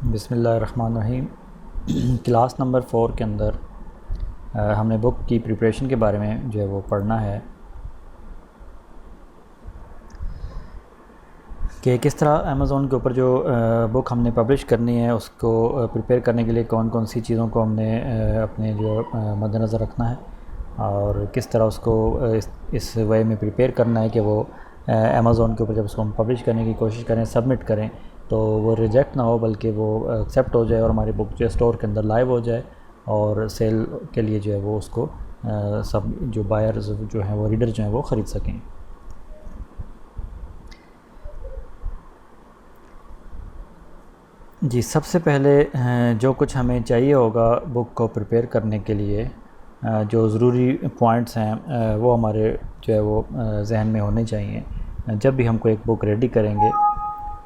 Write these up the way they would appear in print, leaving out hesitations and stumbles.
बिस्मिल्लाहिर्रहमानिर्रहीम। Class number 4 के अंदर हमने बुक की प्रिपरेशन के बारे में जो है वो पढ़ना है कि किस तरह अमेज़ॉन के ऊपर जो बुक हमने पब्लिश करनी है उसको प्रिपेयर करने के लिए कौन कौन सी चीज़ों को हमने अपने जो मद्देनज़र रखना है और किस तरह उसको इस वे में प्रिपेयर करना है कि वो अमेज़ॉन के ऊपर जब उसको हम पब्लिश करने की कोशिश करें, सबमिट करें, तो वो रिजेक्ट ना हो बल्कि वो एक्सेप्ट हो जाए और हमारी बुक जो है स्टोर के अंदर लाइव हो जाए और सेल के लिए जो है वो उसको सब जो बायर्स जो हैं वो रीडर जो हैं वो ख़रीद सकें। जी, सबसे पहले जो कुछ हमें चाहिए होगा बुक को प्रिपेयर करने के लिए, जो ज़रूरी पॉइंट्स हैं वो हमारे जो है वो जहन में होने चाहिए। जब भी हम कोई एक बुक रेडी करेंगे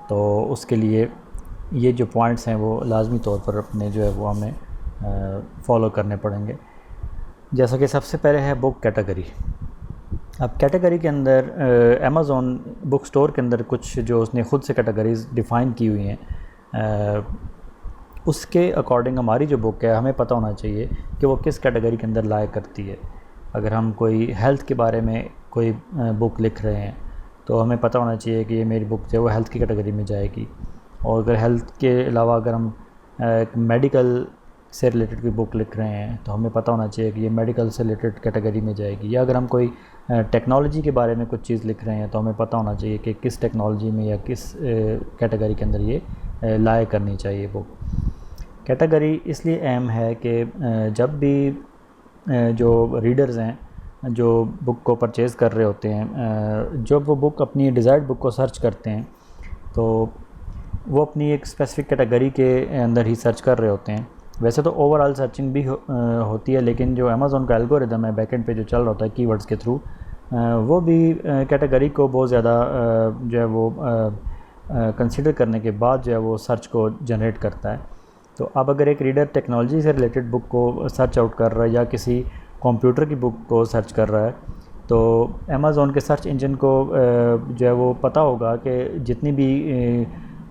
तो उसके लिए ये जो पॉइंट्स हैं वो लाजमी तौर पर अपने जो है वो हमें फॉलो करने पड़ेंगे। जैसा कि सबसे पहले है बुक कैटेगरी। अब कैटेगरी के अंदर अमेज़ॉन बुक स्टोर के अंदर कुछ जो उसने ख़ुद से कैटेगरीज़ डिफ़ाइन की हुई हैं, उसके अकॉर्डिंग हमारी जो बुक है हमें पता होना चाहिए कि वो किस कैटेगरी के अंदर लाया करती है। अगर हम कोई हेल्थ के बारे में कोई बुक लिख रहे हैं तो हमें पता होना चाहिए कि ये मेरी बुक जो है वो हेल्थ की कैटेगरी में जाएगी। और अगर हेल्थ के अलावा अगर हम एक मेडिकल से रिलेटेड कोई बुक लिख रहे हैं तो हमें पता होना चाहिए कि ये मेडिकल से रिलेटेड कैटेगरी में जाएगी। या अगर हम कोई टेक्नोलॉजी के बारे में कुछ चीज़ लिख रहे हैं तो हमें पता होना चाहिए कि किस टेक्नोलॉजी में या किस कैटेगरी के अंदर ये लाया करनी चाहिए बुक। कैटेगरी इसलिए अहम है कि जब भी जो रीडर्स हैं जो बुक को परचेज़ कर रहे होते हैं, जब वो बुक अपनी डिज़ायर्ड बुक को सर्च करते हैं तो वो अपनी एक स्पेसिफ़िक कैटेगरी के अंदर ही सर्च कर रहे होते हैं। वैसे तो ओवरऑल सर्चिंग भी होती है, लेकिन जो अमेज़ॉन का एल्गोरिदम है बैकएंड पे जो चल रहा होता है कीवर्ड्स के थ्रू, वो भी कैटेगरी को बहुत ज़्यादा जो है वो कंसीडर करने के बाद जो है वो सर्च को जनरेट करता है। तो अब अगर एक रीडर टेक्नोलॉजी से रिलेटेड बुक को सर्च आउट कर रहा है या किसी कंप्यूटर की बुक को सर्च कर रहा है तो अमेज़ॉन के सर्च इंजन को जो है वो पता होगा कि जितनी भी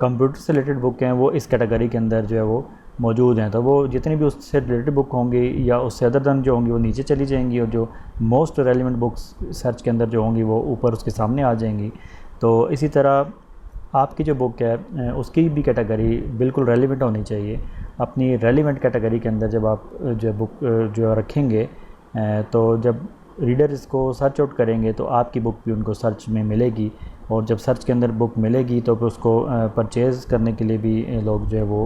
कंप्यूटर से रिलेटेड बुक हैं वो इस कैटेगरी के अंदर जो है वो मौजूद हैं। तो वो जितनी भी उससे रिलेटेड बुक होंगी या उससे अदर देन जो होंगी वो नीचे चली जाएंगी और जो मोस्ट रेलिवेंट बुक्स सर्च के अंदर जो होंगी वो ऊपर उसके सामने आ जाएंगी। तो इसी तरह आपकी जो बुक है उसकी भी कैटेगरी बिल्कुल रेलिवेंट होनी चाहिए। अपनी रेलिवेंट कैटेगरी के अंदर जब आप जो बुक जो रखेंगे तो जब रीडर इसको सर्च आउट करेंगे तो आपकी बुक भी उनको सर्च में मिलेगी और जब सर्च के अंदर बुक मिलेगी तो फिर उसको परचेज़ करने के लिए भी लोग जो है वो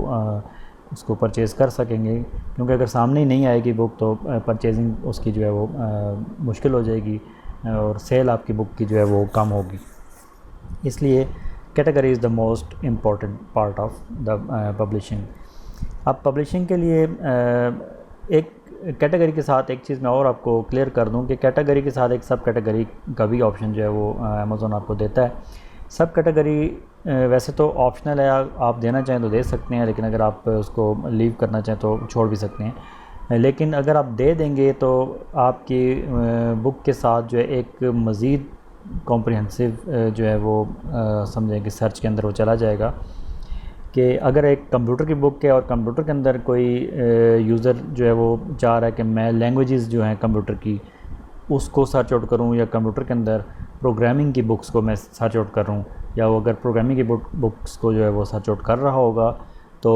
उसको परचेज़ कर सकेंगे। क्योंकि अगर सामने ही नहीं आएगी बुक तो परचेजिंग उसकी जो है वो मुश्किल हो जाएगी और सेल आपकी बुक की जो है वो कम होगी। इसलिए category is the most important part of the publishing. अब पब्लिशिंग के लिए एक कैटेगरी के साथ एक चीज़ मैं और आपको क्लियर कर दूं कि कैटेगरी के साथ एक सब कैटेगरी का भी ऑप्शन जो है वो अमेज़ॉन आपको देता है। सब कैटेगरी वैसे तो ऑप्शनल है, आप देना चाहें तो दे सकते हैं, लेकिन अगर आप उसको लीव करना चाहें तो छोड़ भी सकते हैं। लेकिन अगर आप दे देंगे तो आपकी बुक के साथ जो है एक मज़ीद कॉम्प्रिहेंसिव जो है वो समझें कि सर्च के अंदर वो चला जाएगा कि अगर एक कंप्यूटर की बुक है और कंप्यूटर के अंदर कोई यूज़र जो है वो चाह रहा है कि मैं लैंग्वेजेस जो हैं कंप्यूटर की उसको सर्च आउट करूं या कंप्यूटर के अंदर प्रोग्रामिंग की बुक्स को मैं सर्च आउट करूं या वो अगर प्रोग्रामिंग की बुक्स को जो है वो सर्च आउट कर रहा होगा तो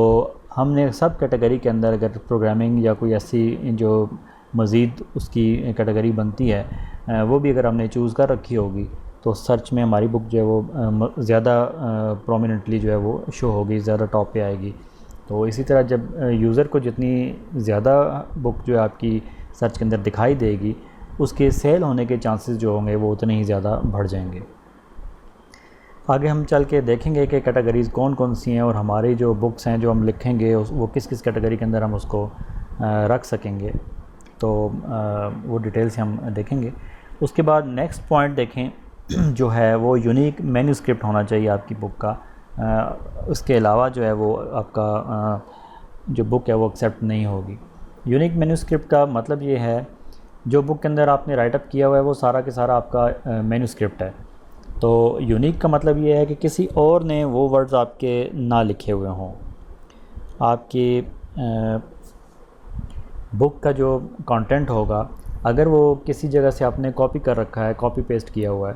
हमने सब कैटेगरी के अंदर अगर प्रोग्रामिंग या कोई ऐसी जो मज़ीद उसकी कैटेगरी बनती है वो भी अगर हमने चूज़ कर रखी होगी तो सर्च में हमारी बुक जो है वो ज़्यादा प्रोमिनेंटली जो है वो शो होगी, ज़्यादा टॉप पे आएगी। तो इसी तरह जब यूज़र को जितनी ज़्यादा बुक जो है आपकी सर्च के अंदर दिखाई देगी उसके सेल होने के चांसेस जो होंगे वो उतने ही ज़्यादा बढ़ जाएंगे। आगे हम चल के देखेंगे कि कैटेगरीज़ कौन कौन सी हैं और हमारी जो बुक्स हैं जो हम लिखेंगे वो किस किस कैटेगरी के अंदर हम उसको रख सकेंगे, तो वो डिटेल से हम देखेंगे। उसके बाद नेक्स्ट पॉइंट देखें जो है वो यूनिक मैन्यूस्क्रिप्ट होना चाहिए आपकी बुक का। उसके अलावा जो है वो आपका जो बुक है वो एक्सेप्ट नहीं होगी। यूनिक मैन्यूस्क्रिप्ट का मतलब ये है जो बुक के अंदर आपने राइटअप किया हुआ है वो सारा के सारा आपका मैन्यूस्क्रिप्ट है। तो यूनिक का मतलब ये है कि किसी और ने वो वर्ड्स आपके ना लिखे हुए हों। आपकी बुक का जो कंटेंट होगा, अगर वो किसी जगह से आपने कॉपी कर रखा है, कॉपी पेस्ट किया हुआ है,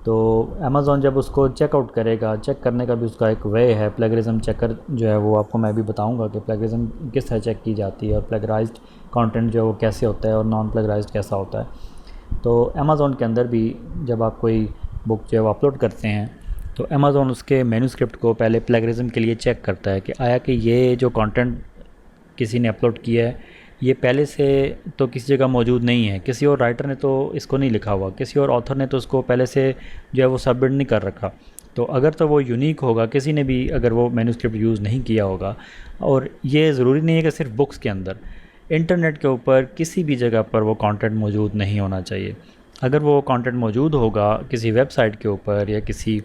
तो अमेज़ॉन जब उसको चेकआउट करेगा, चेक करने का भी उसका एक वे है, प्लेगरिज्म चेकर जो है वो आपको मैं भी बताऊंगा कि प्लेगरिज्म किस तरह चेक की जाती है और प्लेगराइज्ड कंटेंट जो है वो कैसे होता है और नॉन प्लेगराइज्ड कैसा होता है। तो अमेज़ॉन के अंदर भी जब आप कोई बुक जो है वो अपलोड करते हैं, तो अमेज़ॉन उसके मैन्यूस्क्रिप्ट को पहले प्लेगरिज्म के लिए चेक करता है कि आया कि ये जो कंटेंट किसी ने अपलोड किया है ये पहले से तो किसी जगह मौजूद नहीं है, किसी और राइटर ने तो इसको नहीं लिखा हुआ, किसी और ऑथर ने तो उसको पहले से जो है वो सबमिट नहीं कर रखा। तो अगर तो वो यूनिक होगा, किसी ने भी अगर वो मैन्यूस्क्रिप्ट यूज़ नहीं किया होगा, और ये ज़रूरी नहीं है कि सिर्फ बुक्स के अंदर, इंटरनेट के ऊपर किसी भी जगह पर वो कंटेंट मौजूद नहीं होना चाहिए। अगर वो कंटेंट मौजूद होगा किसी वेबसाइट के ऊपर या किसी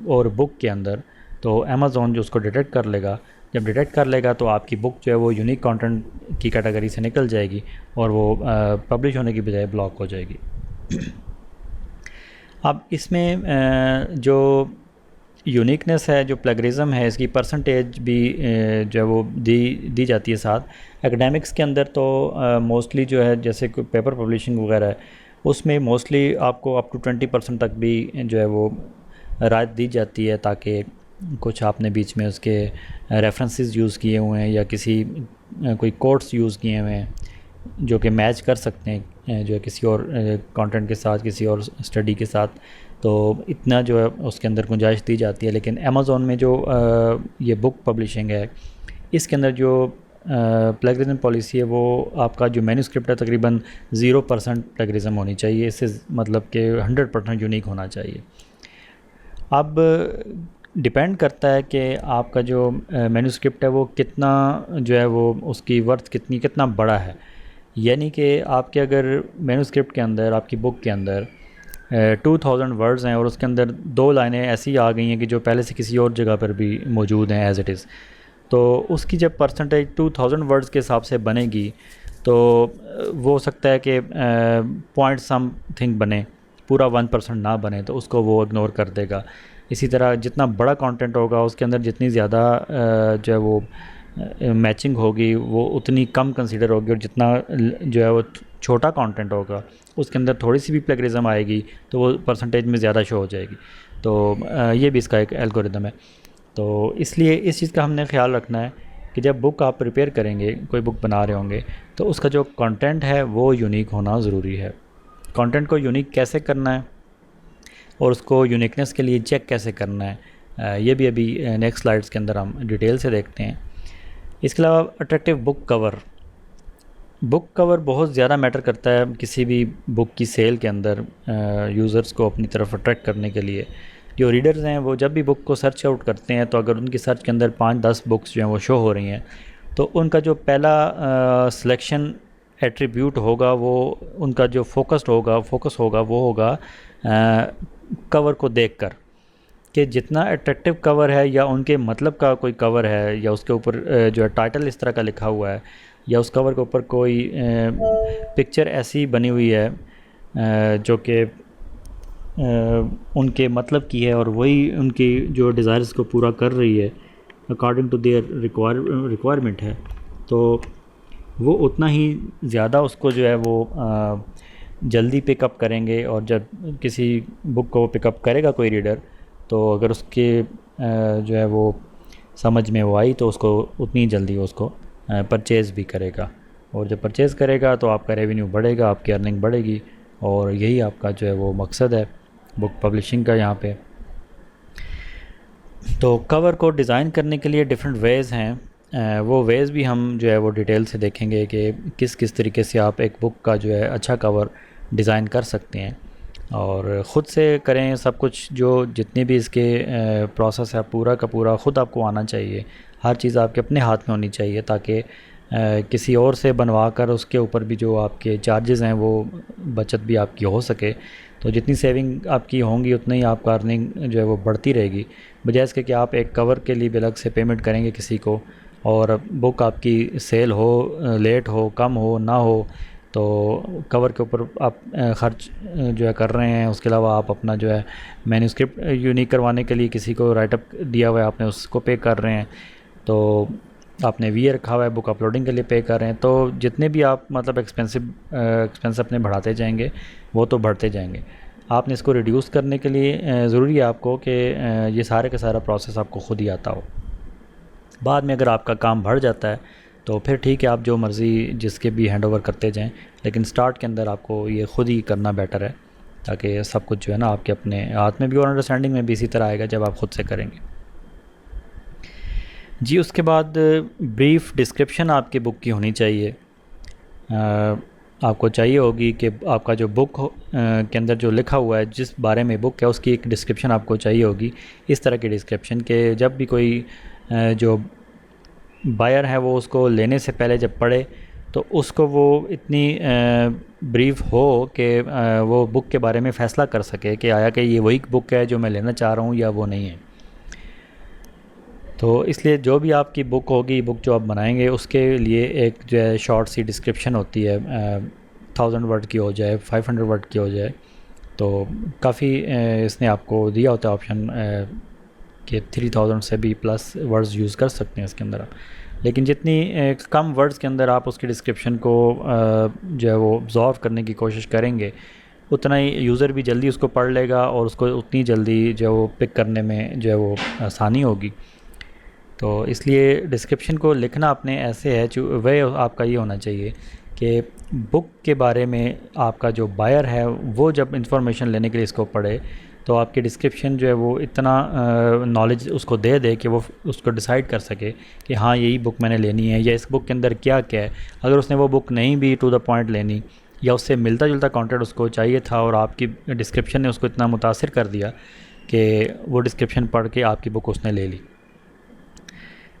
और बुक के अंदर, तो अमेज़ॉन जो उसको डिटेक्ट कर लेगा, जब डिटेक्ट कर लेगा तो आपकी बुक जो है वो यूनिक कंटेंट की कैटेगरी से निकल जाएगी और वो पब्लिश होने की बजाय ब्लॉक हो जाएगी। अब इसमें जो यूनिकनेस है, जो प्लेगरिज्म है, इसकी परसेंटेज भी जो है वो दी जाती है साथ। एकेडमिक्स के अंदर तो मोस्टली जो है जैसे कोई पेपर पब्लिशिंग वगैरह है, उसमें मोस्टली आपको अप टू 20% तक भी जो है वो राहत दी जाती है, ताकि कुछ आपने बीच में उसके रेफरेंसेस यूज़ किए हुए हैं या किसी कोई कोट्स यूज़ किए हुए हैं जो कि मैच कर सकते हैं जो है किसी और कंटेंट के साथ, किसी और स्टडी के साथ, तो इतना जो है उसके अंदर गुंजाइश दी जाती है। लेकिन अमेज़ॉन में जो ये बुक पब्लिशिंग है, इसके अंदर जो प्लेगरिज्म पॉलिसी है, वो आपका जो मैन्यूस्क्रिप्ट है तकरीबन 0% प्लेगरिज्म होनी चाहिए, इससे मतलब कि 100% यूनिक होना चाहिए। अब डिपेंड करता है कि आपका जो मैन्यूस्क्रिप्ट है वो कितना जो है वो उसकी वर्थ कितना बड़ा है। यानी कि आपके अगर मैन्यूस्क्रिप्ट के अंदर, आपकी बुक के अंदर 2000 वर्ड्स हैं और उसके अंदर 2 लाइनें ऐसी आ गई हैं कि जो पहले से किसी और जगह पर भी मौजूद हैं एज़ इट इज़, तो उसकी जब परसेंटेज 2000 वर्ड्स के हिसाब से बनेगी, तो वो हो सकता है कि पॉइंट समथिंग बने, पूरा 1% ना बने, तो उसको वो इग्नोर कर देगा। इसी तरह जितना बड़ा कंटेंट होगा उसके अंदर जितनी ज़्यादा जो है वो मैचिंग होगी वो उतनी कम कंसीडर होगी, और जितना जो है वो छोटा कंटेंट होगा उसके अंदर थोड़ी सी भी प्लेगरिज्म आएगी तो वो परसेंटेज में ज़्यादा शो हो जाएगी। तो ये भी इसका एक एल्गोरिदम है। तो इसलिए इस चीज़ का हमने ख्याल रखना है कि जब बुक आप प्रिपेयर करेंगे, कोई बुक बना रहे होंगे, तो उसका जो कंटेंट है वो यूनिक होना ज़रूरी है। कंटेंट को यूनिक कैसे करना है और उसको यूनिकनेस के लिए चेक कैसे करना है, ये भी अभी नेक्स्ट स्लाइड्स के अंदर हम डिटेल से देखते हैं। इसके अलावा अट्रैक्टिव बुक कवर बहुत ज़्यादा मैटर करता है किसी भी बुक की सेल के अंदर, यूज़र्स को अपनी तरफ अट्रैक्ट करने के लिए। जो रीडर्स हैं वो जब भी बुक को सर्च आउट करते हैं, तो अगर उनकी सर्च के अंदर 5-10 बुक्स जो हैं वो शो हो रही हैं, तो उनका जो पहला सिलेक्शन एट्रीब्यूट होगा, वो उनका जो फोकस होगा वो होगा कवर को देखकर, कि जितना अट्रैक्टिव कवर है या उनके मतलब का कोई कवर है या उसके ऊपर जो है टाइटल इस तरह का लिखा हुआ है या उस कवर के ऊपर कोई पिक्चर ऐसी बनी हुई है जो कि उनके मतलब की है और वही उनकी जो डिज़ायर्स को पूरा कर रही है अकॉर्डिंग टू देयर रिक्वायरमेंट है, तो वो उतना ही ज़्यादा उसको जो है वो जल्दी पिकअप करेंगे। और जब किसी बुक को पिकअप करेगा कोई रीडर, तो अगर उसके जो है वो समझ में वो आई, तो उसको उतनी जल्दी उसको परचेज़ भी करेगा, और जब परचेज़ करेगा तो आपका रेवेन्यू बढ़ेगा, आपकी अर्निंग बढ़ेगी, और यही आपका जो है वो मकसद है बुक पब्लिशिंग का यहाँ पे। तो कवर को डिज़ाइन करने के लिए डिफरेंट वेज़ हैं, वो वेज़ भी हम जो है वो डिटेल से देखेंगे कि किस किस तरीके से आप एक बुक का जो है अच्छा कवर डिज़ाइन कर सकते हैं, और ख़ुद से करें सब कुछ। जो जितने भी इसके प्रोसेस है पूरा का पूरा ख़ुद आपको आना चाहिए, हर चीज़ आपके अपने हाथ में होनी चाहिए, ताकि किसी और से बनवा कर उसके ऊपर भी जो आपके चार्जेस हैं वो बचत भी आपकी हो सके। तो जितनी सेविंग आपकी होंगी उतनी ही आपका अर्निंग जो है वो बढ़ती रहेगी, बजाय इसके कि आप एक कवर के लिए भी अलग से पेमेंट करेंगे किसी को, और बुक आपकी सेल हो, लेट हो, कम हो, ना हो, तो कवर के ऊपर आप ख़र्च जो है कर रहे हैं। उसके अलावा आप अपना जो है मैन्यूस्क्रिप्ट यूनिक करवाने के लिए किसी को राइटअप दिया हुआ है, आपने उसको पे कर रहे हैं। तो आपने वी रखा हुआ है, बुक अपलोडिंग के लिए पे कर रहे हैं, तो जितने भी आप मतलब एक्सपेंस अपने बढ़ाते जाएंगे वो तो बढ़ते जाएंगे। आपने इसको रिड्यूस करने के लिए ज़रूरी है आपको कि ये सारे का सारा प्रोसेस आपको ख़ुद ही आता हो। बाद में अगर आपका काम बढ़ जाता है तो फिर ठीक है, आप जो मर्ज़ी जिसके भी हैंड ओवर करते जाएं, लेकिन स्टार्ट के अंदर आपको ये ख़ुद ही करना बेटर है, ताकि सब कुछ जो है ना आपके अपने हाथ में भी और अंडरस्टैंडिंग में भी इसी तरह आएगा जब आप ख़ुद से करेंगे। जी, उसके बाद ब्रीफ डिस्क्रिप्शन आपकी बुक की होनी चाहिए। आपको चाहिए होगी कि आपका जो बुक के अंदर जो लिखा हुआ है, जिस बारे में बुक है, उसकी एक डिस्क्रिप्शन आपको चाहिए होगी। इस तरह की डिस्क्रिप्शन के जब भी कोई जो बायर है वो उसको लेने से पहले जब पढ़े तो उसको वो इतनी ब्रीफ हो कि वो बुक के बारे में फ़ैसला कर सके कि आया कि ये वही बुक है जो मैं लेना चाह रहा हूँ या वो नहीं है। तो इसलिए जो भी आपकी बुक होगी, बुक जो आप बनाएंगे, उसके लिए एक जो है शॉर्ट सी डिस्क्रिप्शन होती है, 1000 वर्ड की हो जाए, 500 वर्ड की हो जाए, तो काफ़ी इसने आपको दिया होता है ऑप्शन कि 3000 से भी प्लस वर्ड्स यूज़ कर सकते हैं इसके अंदर आप। लेकिन जितनी कम वर्ड्स के अंदर आप उसकी डिस्क्रिप्शन को जो है वो ऑब्जॉर्व करने की कोशिश करेंगे, उतना ही यूज़र भी जल्दी उसको पढ़ लेगा और उसको उतनी जल्दी जो है वो पिक करने में जो है वो आसानी होगी। तो इसलिए डिस्क्रिप्शन को लिखना अपने ऐसे है, वह आपका ये होना चाहिए कि बुक के बारे में आपका जो बायर है वो जब इंफॉर्मेशन लेने के लिए इसको पढ़े तो आपकी डिस्क्रिप्शन जो है वो इतना नॉलेज उसको दे दे कि वो उसको डिसाइड कर सके कि हाँ यही बुक मैंने लेनी है, या इस बुक के अंदर क्या क्या है। अगर उसने वो बुक नहीं भी टू द पॉइंट लेनी, या उससे मिलता जुलता कंटेंट उसको चाहिए था और आपकी डिस्क्रिप्शन ने उसको इतना मुतासिर कर दिया कि वो डिस्क्रिप्शन पढ़ के आपकी बुक उसने ले ली,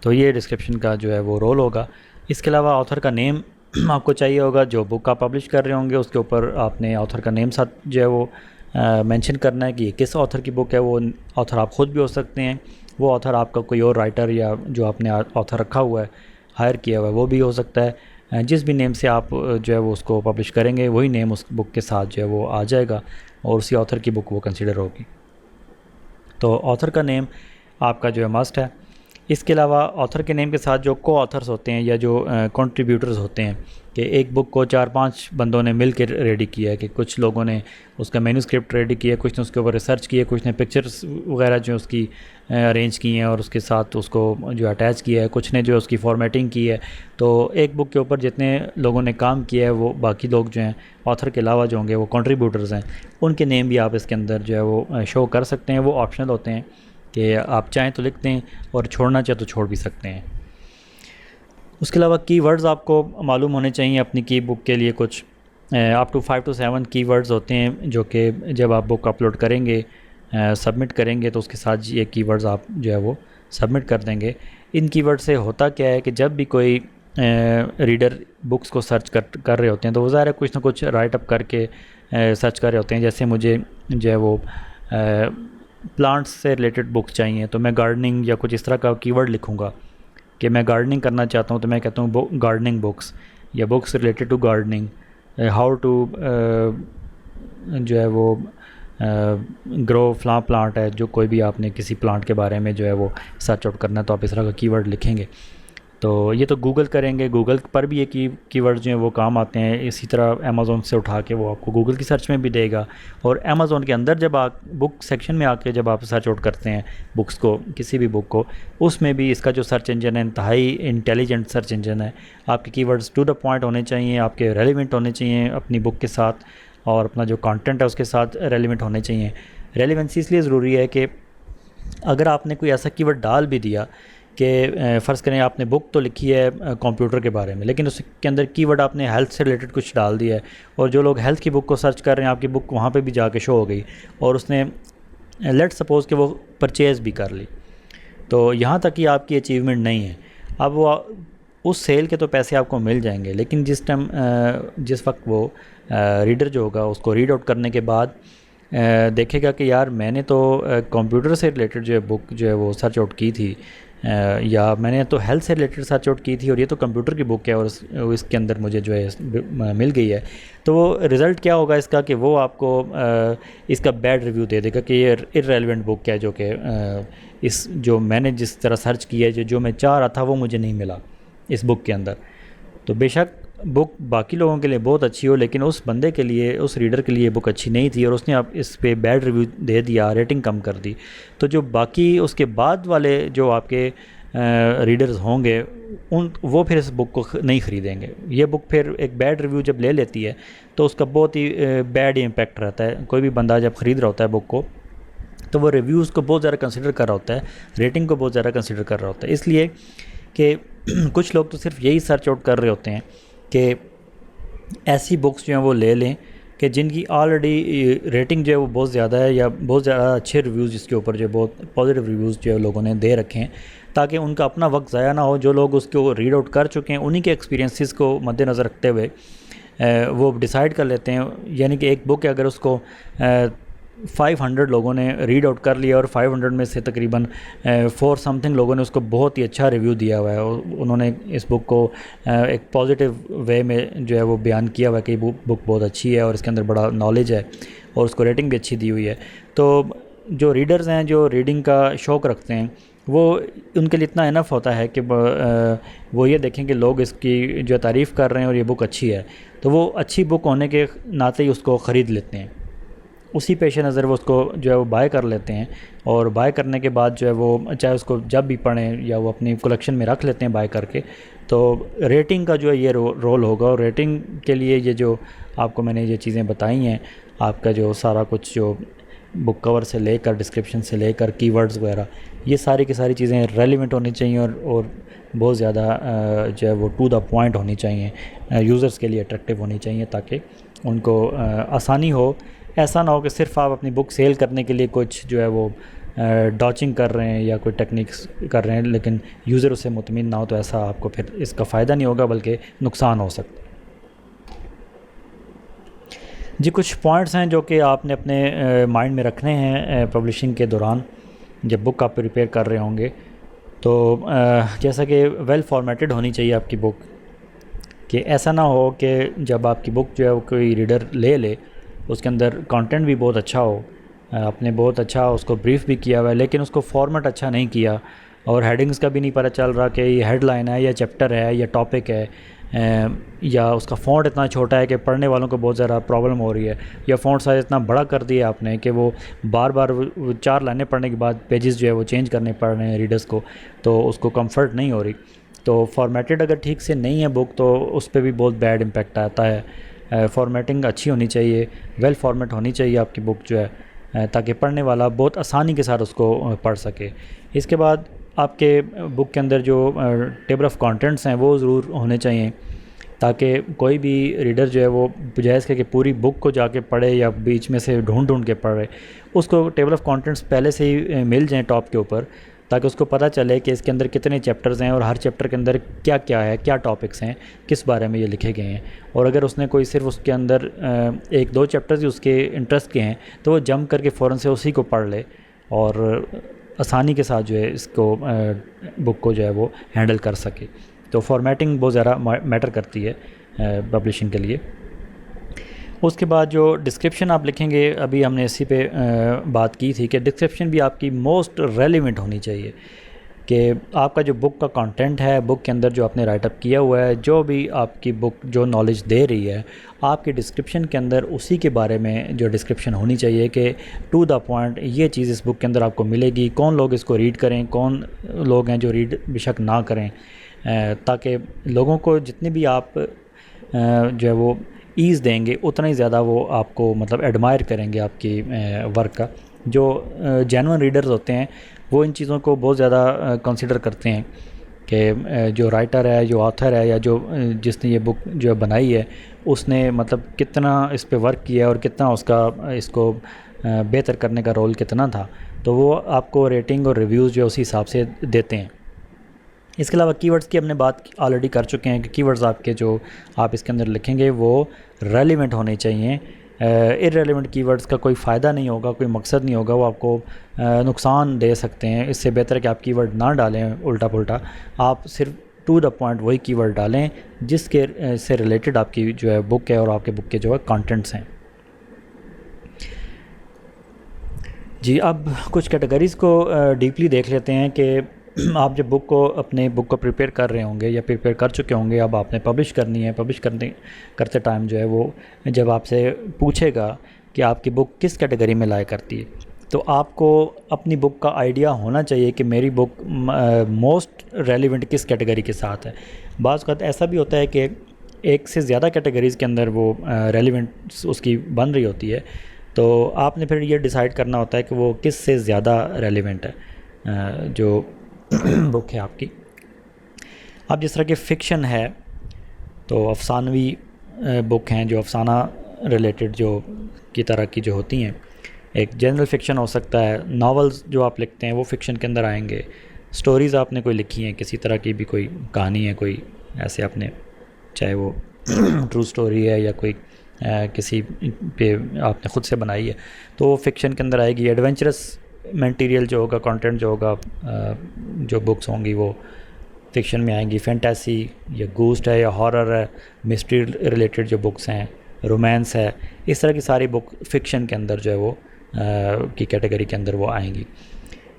तो ये डिस्क्रिप्शन का जो है वो रोल होगा। इसके अलावा ऑथर का नेम आपको चाहिए होगा। जो बुक आप पब्लिश कर रहे होंगे उसके ऊपर आपने ऑथर का नेम साथ जो है वो मेंशन करना है कि ये किस ऑथर की बुक है। वो ऑथर आप ख़ुद भी हो सकते हैं, वो ऑथर आपका कोई और राइटर या जो आपने ऑथर रखा हुआ है, हायर किया हुआ है, वो भी हो सकता है। जिस भी नेम से आप जो है वो उसको पब्लिश करेंगे वही नेम उस बुक के साथ जो है वो आ जाएगा और उसी ऑथर की बुक वो कंसिडर होगी। तो ऑथर का नेम आपका जो है मस्ट है। इसके अलावा ऑथर के नेम के साथ जो को ऑथर्स होते हैं या जो कंट्रीब्यूटर्स होते हैं, कि एक बुक को 4-5 बंदों ने मिल के रेडी किया है, कि कुछ लोगों ने उसका मैन्यूस्क्रिप्ट रेडी किया, कुछ ने उसके ऊपर रिसर्च किया, कुछ ने पिक्चर्स वगैरह जो उसकी अरेंज की हैं और उसके साथ उसको जो अटैच किया है, कुछ ने जो उसकी फॉर्मेटिंग की है। तो एक बुक के ऊपर जितने लोगों ने काम किया है वो बाकी लोग जो हैं ऑथर के अलावा जो होंगे वो कंट्रीब्यूटर्स हैं, उनके नेम भी आप इसके अंदर जो है वो शो कर सकते हैं। वो ऑप्शनल होते हैं कि आप चाहें तो लिख दें और छोड़ना चाहे तो छोड़ भी सकते हैं। उसके अलावा कीवर्ड्स आपको मालूम होने चाहिए अपनी की बुक के लिए। कुछ अप टू 5 to 7 कीवर्ड्स होते हैं जो कि जब आप बुक अपलोड करेंगे, सबमिट करेंगे, तो उसके साथ ये कीवर्ड्स आप जो है वो सबमिट कर देंगे। इन कीवर्ड से होता क्या है कि जब भी कोई रीडर बुक्स को सर्च कर रहे होते हैं तो वो ज़ाहिर है कुछ ना कुछ राइट अप करके सर्च कर रहे होते हैं। जैसे मुझे जो है वो प्लांट्स से रिलेटेड बुक्स चाहिए तो मैं गार्डनिंग या कुछ इस तरह का कीवर्ड लिखूँगा कि मैं गार्डनिंग करना चाहता हूँ, तो मैं कहता हूँ गार्डनिंग बुक्स या books related to gardening, how to जो है वो ग्रो प्लांट है, जो कोई भी आपने किसी प्लांट के बारे में जो है वो सर्च आउट करना है तो आप इस तरह का कीवर्ड लिखेंगे। तो ये तो गूगल करेंगे, गूगल पर भी ये कीवर्ड जो हैं वो काम आते हैं। इसी तरह अमेज़ोन से उठा के वो आपको गूगल की सर्च में भी देगा, और अमेज़ोन के अंदर जब आप बुक सेक्शन में आके जब आप सर्च आउट करते हैं बुक्स को, किसी भी बुक को, उसमें भी इसका जो सर्च इंजन है इंतहाई इंटेलिजेंट सर्च इंजन है। आपके कीवर्ड्स टू द पॉइंट होने चाहिए, आपके रेलिवेंट होने चाहिए अपनी बुक के साथ, और अपना जो कंटेंट है उसके साथ रेलिवेंट होने चाहिए। रेलिवेंसी इसलिए ज़रूरी है कि अगर आपने कोई ऐसा कीवर्ड डाल भी दिया कि फ़र्ज़ करें आपने बुक तो लिखी है कंप्यूटर के बारे में, लेकिन उसके अंदर कीवर्ड आपने हेल्थ से रिलेटेड कुछ डाल दिया है, और जो लोग हेल्थ की बुक को सर्च कर रहे हैं आपकी बुक वहाँ पे भी जाके शो हो गई, और उसने लेट सपोज़ कि वो परचेज़ भी कर ली, तो यहाँ तक ही आपकी अचीवमेंट नहीं है। अब वो उस सेल के तो पैसे आपको मिल जाएंगे, लेकिन जिस वक्त वो रीडर जो होगा उसको रीड आउट करने के बाद देखेगा कि यार मैंने तो कंप्यूटर से रिलेटेड जो है बुक जो है वो सर्च आउट की थी, या मैंने तो हेल्थ से रिलेटेड सर्च आउट की थी और ये तो कंप्यूटर की बुक है और इसके अंदर मुझे जो है मिल गई है, तो वो रिज़ल्ट क्या होगा इसका कि वो आपको इसका बैड रिव्यू दे देगा कि ये इररेलेवेंट बुक है, जो कि इस जो मैंने जिस तरह सर्च किया है, जो मैं चाह रहा था वो मुझे नहीं मिला इस बुक के अंदर। तो बेशक बुक बाकी लोगों के लिए बहुत अच्छी हो, लेकिन उस बंदे के लिए, उस रीडर के लिए बुक अच्छी नहीं थी और उसने आप इस पे बैड रिव्यू दे दिया, रेटिंग कम कर दी। तो जो बाकी उसके बाद वाले जो आपके रीडर्स होंगे वो फिर इस बुक को नहीं ख़रीदेंगे। ये बुक फिर एक बैड रिव्यू जब ले लेती है तो उसका बहुत ही बैड इम्पैक्ट रहता है। कोई भी बंदा जब ख़रीद रहा होता है बुक को, तो वो रिव्यूज़ को बहुत ज़्यादा कंसिडर कर रहा होता है, रेटिंग को बहुत ज़्यादा कंसिडर कर रहा होता है। इसलिए कि कुछ लोग तो सिर्फ यही सर्च आउट कर रहे होते हैं कि ऐसी बुक्स जो हैं वो ले लें कि जिनकी ऑलरेडी रेटिंग जो है वो बहुत ज़्यादा है, या बहुत ज़्यादा अच्छे रिव्यूज़ जिसके ऊपर जो बहुत पॉजिटिव रिव्यूज़ जो है लोगों ने दे रखे हैं, ताकि उनका अपना वक्त ज़ाया ना हो। जो लोग उसको रीड आउट कर चुके हैं उन्हीं के एक्सपीरियंसेस को मद्देनज़र रखते हुए वो डिसाइड कर लेते हैं। यानी कि एक बुक है, अगर उसको 500 लोगों ने रीड आउट कर लिया और 500 में से तकरीबन 4 समथिंग लोगों ने उसको बहुत ही अच्छा रिव्यू दिया हुआ है, और उन्होंने इस बुक को एक पॉजिटिव वे में जो है वो बयान किया हुआ है कि बुक बहुत अच्छी है और इसके अंदर बड़ा नॉलेज है और उसको रेटिंग भी अच्छी दी हुई है। तो जो रीडर्स हैं, जो रीडिंग का शौक़ रखते हैं, वो उनके लिए इतना इनफ होता है कि वो ये देखें कि लोग इसकी जो तारीफ़ कर रहे हैं और ये बुक अच्छी है, तो वो अच्छी बुक होने के नाते ही उसको ख़रीद लेते हैं। उसी पेश नज़र वो उसको जो है वो बाय कर लेते हैं, और बाय करने के बाद जो है वो चाहे उसको जब भी पढ़ें या वो अपनी कलेक्शन में रख लेते हैं बाय करके। तो रेटिंग का जो है ये रोल होगा, और रेटिंग के लिए ये जो आपको मैंने ये चीज़ें बताई हैं, आपका जो सारा कुछ जो बुक कवर से लेकर डिस्क्रिप्शन से लेकर कीवर्ड्स वगैरह, ये सारी की सारी चीज़ें रेलिवेंट होनी चाहिए और बहुत ज़्यादा जो है वो टू द पॉइंट होनी चाहिए, यूज़र्स के लिए अट्रैक्टिव होनी चाहिए, ताकि उनको आसानी हो। ऐसा ना हो कि सिर्फ आप अपनी बुक सेल करने के लिए कुछ जो है वो डॉचिंग कर रहे हैं या कोई टेक्निक्स कर रहे हैं, लेकिन यूज़र उससे मुतमिन ना हो, तो ऐसा आपको फिर इसका फ़ायदा नहीं होगा बल्कि नुकसान हो सकता है। जी, कुछ पॉइंट्स हैं जो कि आपने अपने माइंड में रखने हैं पब्लिशिंग के दौरान, जब बुक आप प्रिपेयर कर रहे होंगे। तो जैसा कि वेल फॉर्मेटेड होनी चाहिए आपकी बुक, कि ऐसा ना हो कि जब आपकी बुक जो है वो कोई रीडर ले उसके अंदर कंटेंट भी बहुत अच्छा हो, आपने बहुत अच्छा उसको ब्रीफ़ भी किया हुआ है, लेकिन उसको फॉर्मेट अच्छा नहीं किया और हेडिंग्स का भी नहीं पता चल रहा कि ये हेडलाइन है या चैप्टर है या टॉपिक है, या उसका फ़ॉन्ट इतना छोटा है कि पढ़ने वालों को बहुत ज़्यादा प्रॉब्लम हो रही है, या फ़ॉन्ट साइज़ इतना बड़ा कर दिया आपने कि वो बार बार 4 लाइनें पढ़ने के बाद पेजेस जो है वो चेंज करने पड़ रहे हैं रीडर्स को, तो उसको कंफर्ट नहीं हो रही। तो फॉर्मेटेड अगर ठीक से नहीं है बुक, तो उस पर भी बहुत बैड इम्पैक्ट आता है। फॉर्मेटिंग अच्छी होनी चाहिए, वेल फॉर्मेट होनी चाहिए आपकी बुक जो है, ताकि पढ़ने वाला बहुत आसानी के साथ उसको पढ़ सके। इसके बाद आपके बुक के अंदर जो टेबल ऑफ कंटेंट्स हैं वो ज़रूर होने चाहिए, ताकि कोई भी रीडर जो है वो बजाय इसके कि पूरी बुक को जाके पढ़े या बीच में से ढूंढ के पढ़े, उसको टेबल ऑफ कंटेंट्स पहले से ही मिल जाएँ टॉप के ऊपर, ताकि उसको पता चले कि इसके अंदर कितने चैप्टर्स हैं और हर चैप्टर के अंदर क्या क्या है, क्या टॉपिक्स हैं, किस बारे में ये लिखे गए हैं। और अगर उसने कोई सिर्फ उसके अंदर 1-2 चैप्टर्स ही उसके इंटरेस्ट के हैं, तो वो जंप करके फ़ौरन से उसी को पढ़ ले और आसानी के साथ जो है इसको बुक को जो है वो हैंडल कर सके। तो फॉर्मेटिंग बहुत ज़्यादा मैटर करती है पब्लिशिंग के लिए। उसके बाद जो डिस्क्रिप्शन आप लिखेंगे, अभी हमने इसी पे बात की थी कि डिस्क्रिप्शन भी आपकी मोस्ट रेलिवेंट होनी चाहिए, कि आपका जो बुक का कंटेंट है, बुक के अंदर जो आपने राइटअप किया हुआ है, जो भी आपकी बुक जो नॉलेज दे रही है, आपके डिस्क्रिप्शन के अंदर उसी के बारे में जो डिस्क्रिप्शन होनी चाहिए कि टू द पॉइंट ये चीज़ इस बुक के अंदर आपको मिलेगी, कौन लोग इसको रीड करें, कौन लोग हैं जो रीड बेशक ना करें, ताकि लोगों को जितनी भी आप जो है वो ईज़ देंगे उतना ही ज़्यादा वो आपको मतलब एडमायर करेंगे आपकी वर्क का। जो जेन्युइन रीडर्स होते हैं वो इन चीज़ों को बहुत ज़्यादा कंसिडर करते हैं कि जो राइटर है, जो ऑथर है, या जो जिसने ये बुक जो बनाई है, उसने मतलब कितना इस पे वर्क किया है और कितना उसका इसको बेहतर करने का रोल कितना था। तो वो आपको रेटिंग और रिव्यूज़ जो उसी हिसाब से देते हैं। इसके अलावा कीवर्ड्स की हमने बात ऑलरेडी कर चुके हैं कि कीवर्ड्स आपके जो आप इसके अंदर लिखेंगे वो रेलिवेंट होने चाहिए, इररेलेवेंट कीवर्ड्स का कोई फ़ायदा नहीं होगा, कोई मकसद नहीं होगा, वो आपको नुकसान दे सकते हैं। इससे बेहतर है कि आप कीवर्ड ना डालें उल्टा पुल्टा, आप सिर्फ टू द पॉइंट वही कीवर्ड डालें जिसके से रिलेटेड आपकी जो है बुक है और आपके बुक के जो है कंटेंट्स हैं। जी, अब कुछ कैटेगरीज़ को डीपली देख लेते हैं कि आप जब अपने बुक को प्रिपेयर कर रहे होंगे या प्रिपेयर कर चुके होंगे, अब आपने पब्लिश करनी है। पब्लिश करते टाइम जो है वो जब आपसे पूछेगा कि आपकी बुक किस कैटेगरी में लाया करती है, तो आपको अपनी बुक का आइडिया होना चाहिए कि मेरी बुक मोस्ट रेलिवेंट किस कैटेगरी के साथ है। बाज़ वक़्त ऐसा भी होता है कि एक से ज़्यादा कैटेगरीज़ के अंदर वो रेलिवेंट उसकी बन रही होती है, तो आपने फिर ये डिसाइड करना होता है कि वो किस से ज़्यादा रेलिवेंट है जो बुक है आपकी। अब जिस तरह की फ़िक्शन है, तो अफ़सानवी बुक हैं जो अफ़साना रिलेटेड जो की तरह की जो होती हैं, एक जनरल फ़िक्शन हो सकता है। नावल्स जो आप लिखते हैं वो फ़िक्शन के अंदर आएंगे। स्टोरीज़ आपने कोई लिखी हैं, किसी तरह की भी कोई कहानी है, कोई ऐसे आपने, चाहे वो ट्रू स्टोरी है या कोई किसी पे आपने ख़ुद से बनाई है, तो वो फ़िक्शन के अंदर आएगी। एडवेंचरस मटेरियल जो होगा, कंटेंट जो होगा, जो बुक्स होंगी वो फ़िक्शन में आएंगी। फैंटेसी या घोस्ट है या हॉरर है, मिस्ट्री रिलेटेड जो बुक्स हैं, रोमांस है, इस तरह की सारी बुक फ़िक्शन के अंदर जो है वो की कैटेगरी के अंदर वो आएंगी।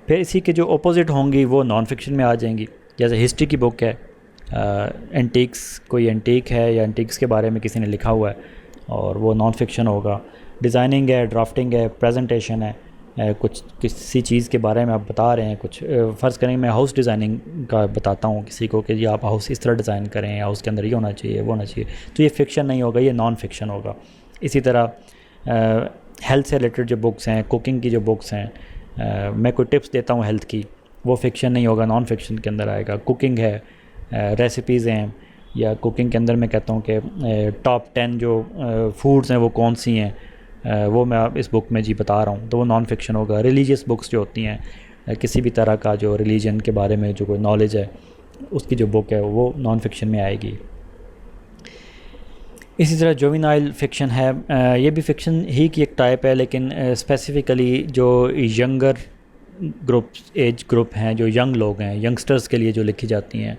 फिर इसी के जो अपोजिट होंगी वो नॉन फिक्शन में आ जाएंगी। जैसे हिस्ट्री की बुक है, एंटीक्स, कोई एंटीक है या एंटीक्स के बारे में किसी ने लिखा हुआ है और वो नॉन फिक्शन होगा। डिज़ाइनिंग है, ड्राफ्टिंग है, प्रेजेंटेशन है, कुछ किसी चीज़ के बारे में आप बता रहे हैं, कुछ फ़र्ज़ करें मैं हाउस डिज़ाइनिंग का बताता हूँ किसी को कि जी आप हाउस इस तरह डिज़ाइन करें, हाउस के अंदर ये होना चाहिए, वो होना चाहिए, तो ये फ़िक्शन नहीं होगा, ये नॉन फिक्शन होगा। इसी तरह हेल्थ से रिलेटेड जो बुक्स हैं, कुकिंग की जो बुक्स हैं, मैं कोई टिप्स देता हूँ हेल्थ की, वो फ़िक्शन नहीं होगा, नॉन फिक्शन के अंदर आएगा। कुकिंग है, रेसिपीज़ हैं, या कुकिंग के अंदर मैं कहता हूँ कि टॉप 10 जो फूड्स हैं वो कौन सी हैं, वो मैं आप इस बुक में जी बता रहा हूँ, तो वो नॉन फिक्शन होगा। रिलीजियस बुक्स जो होती हैं, किसी भी तरह का जो रिलीजन के बारे में जो कोई नॉलेज है उसकी जो बुक है वो नॉन फिक्शन में आएगी। इसी तरह जुवेनाइल फ़िक्शन है, ये भी फ़िक्शन ही की एक टाइप है, लेकिन स्पेसिफ़िकली जो यंगर ग्रुप, एज ग्रुप हैं, जो यंग लोग हैं, यंगस्टर्स के लिए जो लिखी जाती हैं,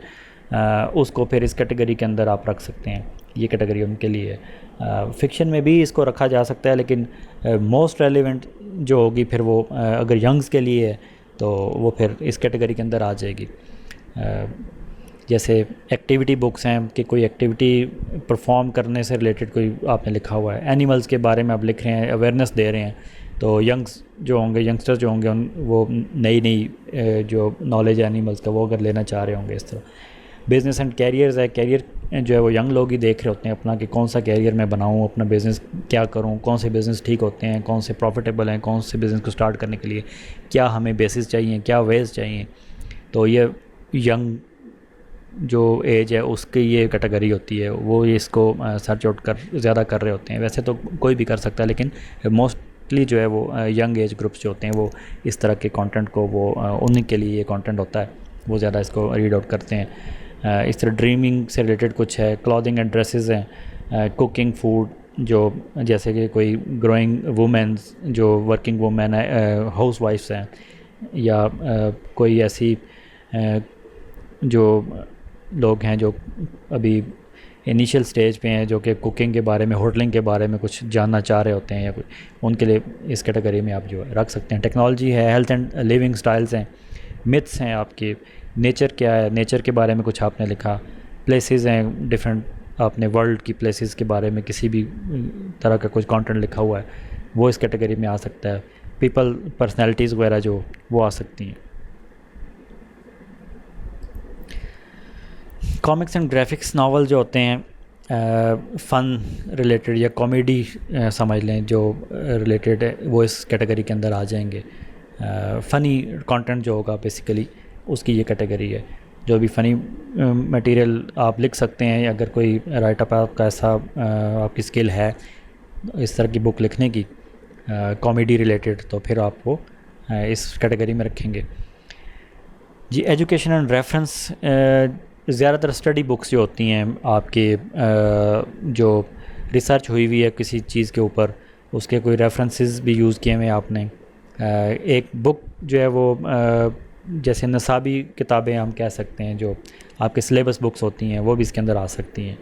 उसको फिर इस कैटेगरी के अंदर आप रख सकते हैं। ये कैटेगरी उनके लिए है। फ़िक्शन में भी इसको रखा जा सकता है, लेकिन मोस्ट रेलिवेंट जो होगी फिर वो अगर यंग्स के लिए है तो वो फिर इस कैटेगरी के अंदर आ जाएगी। जैसे एक्टिविटी बुक्स हैं कि कोई एक्टिविटी परफॉर्म करने से रिलेटेड कोई आपने लिखा हुआ है, एनिमल्स के बारे में आप लिख रहे हैं, अवेयरनेस दे रहे हैं, तो यंगस्टर्स जो होंगे वो नई जो नॉलेज है एनिमल्स का वो अगर लेना चाह रहे होंगे। इस तरह बिज़नेस एंड कैरियर्स है, कैरियर जो है वो यंग लोग ही देख रहे होते हैं अपना कि कौन सा कैरियर मैं बनाऊं, अपना बिज़नेस क्या करूं, कौन से बिज़नेस ठीक होते हैं, कौन से प्रॉफिटेबल हैं, कौन से बिज़नेस को स्टार्ट करने के लिए क्या हमें बेसिस चाहिए, क्या वेज चाहिए। तो ये यंग जो एज है उसकी ये कैटेगरी होती है, वो इसको सर्च आउट कर ज़्यादा कर रहे होते हैं। वैसे तो कोई भी कर सकता है, लेकिन मोस्टली जो है वो यंग एज ग्रुप्स जो होते हैं वो इस तरह के कंटेंट को वो उन्हीं के लिए ये कंटेंट होता है, वो ज़्यादा इसको रीड आउट करते हैं। इस तरह ड्रीमिंग से रिलेटेड कुछ है, क्लॉथिंग एंड ड्रेसेस हैं, कुकिंग फूड, जो जैसे कि कोई ग्रोइंग वुमेन्स जो वर्किंग वुमेन है, हाउस वाइफ्स हैं, या कोई ऐसी जो लोग हैं जो अभी इनिशियल स्टेज पे हैं, जो कि कुकिंग के बारे में, होटलिंग के बारे में कुछ जानना चाह रहे होते हैं, या उनके लिए इस कैटेगरी में आप जो है रख सकते हैं। टेक्नोलॉजी है, हेल्थ एंड लिविंग स्टाइल्स हैं, मिथ्स हैं आपके, नेचर क्या है, नेचर के बारे में कुछ आपने लिखा, प्लेसेस हैं डिफरेंट, आपने वर्ल्ड की प्लेसेस के बारे में किसी भी तरह का कुछ कंटेंट लिखा हुआ है, वो इस कैटेगरी में आ सकता है। पीपल पर्सनैलिटीज़ वगैरह जो वो आ सकती हैं। कॉमिक्स एंड ग्राफिक्स नावल जो होते हैं, फ़न रिलेटेड या कॉमेडी समझ लें जो रिलेटेड है, वो इस कैटेगरी के अंदर आ जाएंगे। फ़नी कंटेंट जो होगा बेसिकली उसकी ये कैटेगरी है। जो भी फ़नी मटेरियल आप लिख सकते हैं, अगर कोई राइटअप आपका ऐसा आपकी स्किल है इस तरह की बुक लिखने की कॉमेडी रिलेटेड, तो फिर आप वो इस कैटेगरी में रखेंगे। जी, एजुकेशन एंड रेफरेंस, ज़्यादातर स्टडी बुक्स जो होती हैं आपके जो रिसर्च हुई हुई है किसी चीज़ के ऊपर, उसके कोई रेफरेंसेस भी यूज़ किए हुए आपने। एक बुक जो है वो जैसे नसाबी किताबें हम कह सकते हैं, जो आपके सिलेबस बुक्स होती हैं वो भी इसके अंदर आ सकती हैं।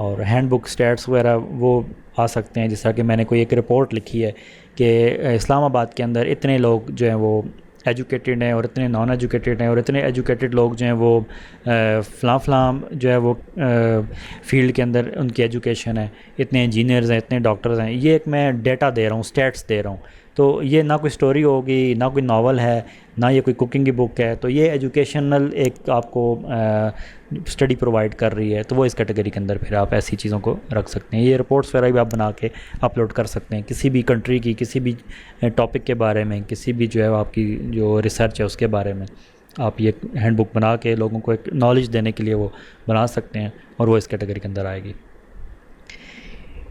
और हैंड बुक स्टैट्स वगैरह वो आ सकते हैं। जिस तरह कि मैंने कोई एक रिपोर्ट लिखी है कि इस्लामाबाद के अंदर इतने लोग जो हैं वो एजुकेटेड हैं और इतने नॉन एजुकेटेड हैं, और इतने एजुकेटेड लोग जो हैं वो फ़लाँ जो है वो फील्ड के अंदर उनकी एजुकेशन है, इतने इंजीनियर्स हैं, इतने डॉक्टर्स हैं। ये एक मैं डेटा दे रहा हूँ, स्टैट्स दे रहा हूँ। तो ये ना कोई स्टोरी होगी, ना कोई नावल है, ना ये कोई कुकिंग की बुक है। तो ये एजुकेशनल एक आपको स्टडी प्रोवाइड कर रही है, तो वो इस कैटेगरी के अंदर फिर आप ऐसी चीज़ों को रख सकते हैं। ये रिपोर्ट्स वगैरह भी आप बना के अपलोड कर सकते हैं, किसी भी कंट्री की, किसी भी टॉपिक के बारे में, किसी भी जो है आपकी जो रिसर्च है उसके बारे में आप ये हैंडबुक बना के लोगों को एक नॉलेज देने के लिए वो बना सकते हैं, और वो इस कैटेगरी के अंदर आएगी।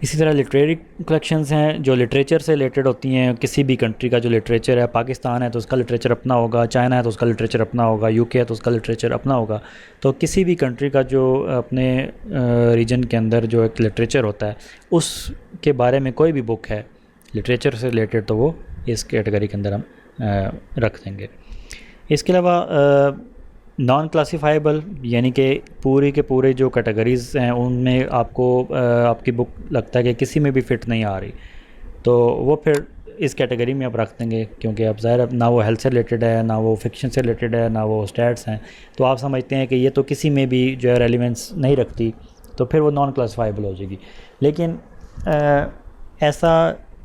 इसी तरह लिटरेरी कलेक्शंस हैं जो लिटरेचर से रिलेटेड होती हैं। किसी भी कंट्री का जो लिटरेचर है, पाकिस्तान है तो उसका लिटरेचर अपना होगा, चाइना है तो उसका लिटरेचर अपना होगा, यूके है तो उसका लिटरेचर अपना होगा। तो किसी भी कंट्री का जो अपने रीजन के अंदर जो एक लिटरेचर होता है उसके बारे में कोई भी बुक है लिटरेचर से रिलेटेड, तो वो इस कैटेगरी के अंदर हम रख देंगे। इसके अलावा नॉन क्लासिफाइबल यानी कि पूरी के पूरे जो कैटेगरीज़ हैं उनमें आपको आपकी बुक लगता है कि किसी में भी फ़िट नहीं आ रही, तो वो फिर इस कैटेगरी में आप रख देंगे, क्योंकि अब ज़ाहिर ना वो हेल्थ से रिलेटेड है, ना वो फिक्शन से रिलेटेड है, ना वो स्टैट्स हैं। तो आप समझते हैं कि ये तो किसी में भी जो है रेलिवेंस नहीं रखती, तो फिर वो नॉन क्लासिफाइबल हो जाएगी। लेकिन ऐसा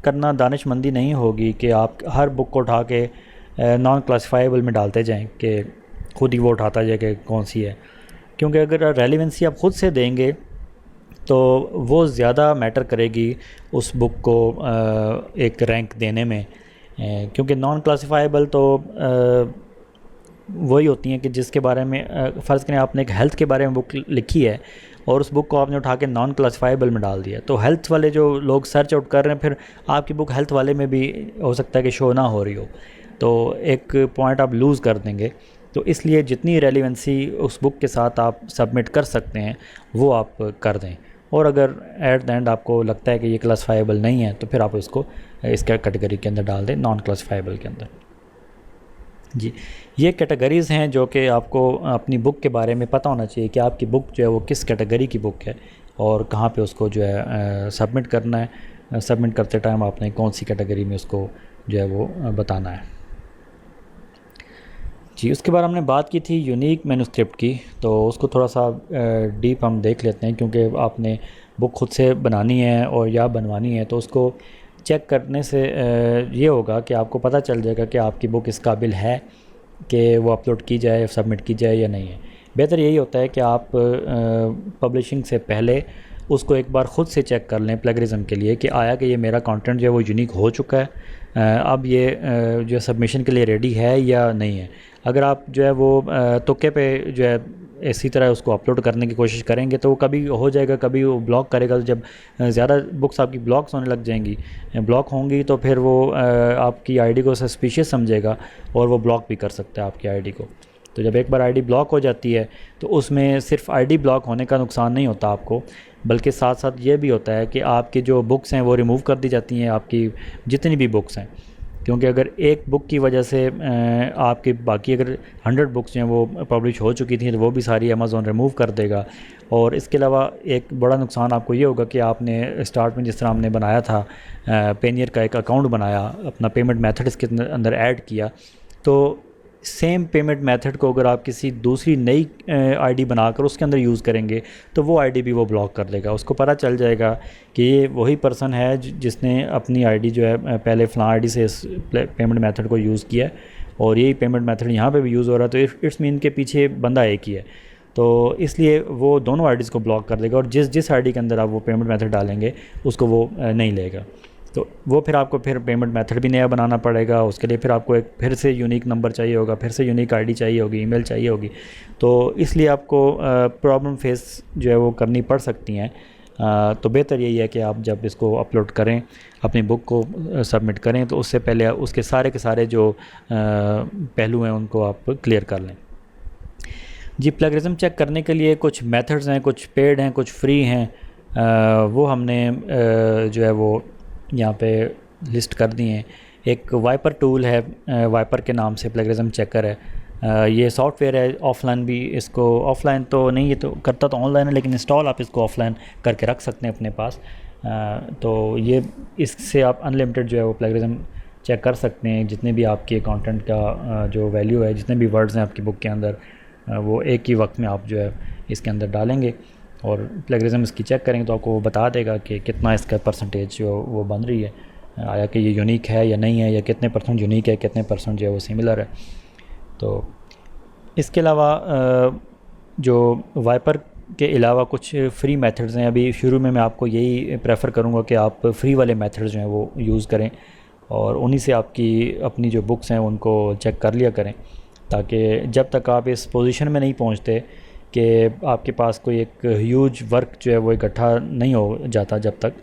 करना दानिशमंदी नहीं होगी कि आप हर बुक को उठा के नॉन क्लासिफाइबल में डालते जाएं कि खुद ही वो उठाता जाए कि कौन सी है, क्योंकि अगर रेलिवेंसी आप ख़ुद से देंगे तो वो ज़्यादा मैटर करेगी उस बुक को एक रैंक देने में। क्योंकि नॉन क्लासिफाइबल तो वही होती हैं कि जिसके बारे में फ़र्ज़ करें आपने एक हेल्थ के बारे में बुक लिखी है और उस बुक को आपने उठा के नॉन क्लासिफाइबल में डाल दिया, तो हेल्थ वाले जो लोग सर्च आउट कर रहे हैं, फिर आपकी बुक हेल्थ वाले में भी हो सकता है कि शो ना हो रही हो, तो एक पॉइंट आप लूज़ कर देंगे। तो इसलिए जितनी रेलिवेंसी उस बुक के साथ आप सबमिट कर सकते हैं वो आप कर दें, और अगर एट द एंड आपको लगता है कि ये क्लासिफाइबल नहीं है तो फिर आप इसको इस कैटेगरी के अंदर डाल दें, नॉन क्लासिफाइबल के अंदर। जी, ये कैटेगरीज़ हैं जो कि आपको अपनी बुक के बारे में पता होना चाहिए कि आपकी बुक जो है वो किस कैटेगरी की बुक है और कहाँ पे उसको जो है सबमिट करना है। सबमिट करते टाइम आपने कौन सी कैटेगरी में उसको जो है वो बताना है। जी, उसके बाद हमने बात की थी यूनिक मैन्युस्क्रिप्ट की, तो उसको थोड़ा सा डीप हम देख लेते हैं, क्योंकि आपने बुक खुद से बनानी है और या बनवानी है, तो उसको चेक करने से ये होगा कि आपको पता चल जाएगा कि आपकी बुक इस काबिल है कि वो अपलोड की जाए, सबमिट की जाए या नहीं है। बेहतर यही होता है कि आप पब्लिशिंग से पहले उसको एक बार ख़ुद से चेक कर लें प्लेगरिज्म के लिए कि आया कि ये मेरा कंटेंट जो है वो यूनिक हो चुका है, अब ये जो सबमिशन के लिए रेडी है या नहीं है। अगर आप जो है वो तुक्के पे जो है इसी तरह उसको अपलोड करने की कोशिश करेंगे तो वो कभी हो जाएगा, कभी वो ब्लॉक करेगा। तो जब ज़्यादा बुक्स आपकी ब्लॉक्स होने लग जाएंगी, ब्लॉक होंगी, तो फिर वो आपकी आईडी को सस्पिशियस समझेगा और वो ब्लॉक भी कर सकता है आपकी आईडी को। तो जब एक बार आईडी ब्लॉक हो जाती है तो उसमें सिर्फ आईडी ब्लॉक होने का नुकसान नहीं होता आपको, बल्कि साथ साथ ये भी होता है कि आपकी जो बुक्स हैं वो रिमूव कर दी जाती हैं, आपकी जितनी भी बुक्स हैं। क्योंकि अगर एक बुक की वजह से आपकी बाकी अगर 100 बुक्स हैं वो पब्लिश हो चुकी थी तो वो भी सारी अमेज़ॉन रिमूव कर देगा। और इसके अलावा एक बड़ा नुकसान आपको ये होगा कि आपने स्टार्ट में जिस तरह हमने बनाया था पेनियर का एक अकाउंट बनाया, अपना पेमेंट मेथड इसके अंदर ऐड किया, तो सेम पेमेंट मेथड को अगर आप किसी दूसरी नई आईडी बनाकर उसके अंदर यूज़ करेंगे तो वो आईडी भी वो ब्लॉक कर देगा। उसको पता चल जाएगा कि ये वही पर्सन है जिसने अपनी आईडी जो है पहले फ़लाँ आईडी से इस पेमेंट मेथड को यूज़ किया और यही पेमेंट मेथड यहाँ पे भी यूज़ हो रहा है, तो इट्स मीन के पीछे बंदा एक ही है। तो इसलिए वो दोनों आईडीज़ को ब्लॉक कर देगा और जिस आईडी के अंदर आप वो पेमेंट मेथड डालेंगे उसको वो नहीं लेगा। तो वो फिर आपको फिर पेमेंट मेथड भी नया बनाना पड़ेगा, उसके लिए फिर आपको एक फिर से यूनिक नंबर चाहिए होगा, फिर से यूनिक आईडी चाहिए होगी, ईमेल चाहिए होगी। तो इसलिए आपको प्रॉब्लम फेस जो है वो करनी पड़ सकती हैं। तो बेहतर यही है कि आप जब इसको अपलोड करें, अपनी बुक को सबमिट करें, तो उससे पहले उसके सारे के सारे जो पहलू हैं उनको आप क्लियर कर लें। जी, प्लेगरिज्म चेक करने के लिए कुछ मेथड्स हैं, कुछ पेड हैं, कुछ फ्री हैं। वो हमने जो है वो यहाँ पे लिस्ट कर दिए हैं। एक वाइपर टूल है, वाइपर के नाम से प्लेगरिज्म चेकर है। ये सॉफ्टवेयर है, ऑफलाइन भी इसको, ऑफलाइन तो नहीं, ये तो करता तो ऑनलाइन है, लेकिन इंस्टॉल आप इसको ऑफलाइन करके रख सकते हैं अपने पास। तो ये इससे आप अनलिमिटेड जो है वो प्लेगरिज्म चेक कर सकते हैं। जितने भी आपके कंटेंट का जो वैल्यू है, जितने भी वर्ड्स हैं आपकी बुक के अंदर, वो एक ही वक्त में आप जो है इसके अंदर डालेंगे और प्लेगरिज्म इसकी चेक करेंगे तो आपको वो बता देगा कि कितना इसका परसेंटेज जो वो बन रही है, आया कि ये यूनिक है या नहीं है, या कितने परसेंट यूनिक है, कितने परसेंट जो है वो सिमिलर है। तो इसके अलावा जो वाइपर के अलावा कुछ फ्री मेथड्स हैं। अभी शुरू में मैं आपको यही प्रेफर करूँगा कि आप फ्री वाले मेथड्स जो हैं वो यूज़ करें और उन्हीं से आपकी अपनी जो बुक्स हैं उनको चेक कर लिया करें, ताकि जब तक आप इस पोजीशन में नहीं पहुंचते कि आपके पास कोई एक ह्यूज वर्क जो है वो इकट्ठा नहीं हो जाता, जब तक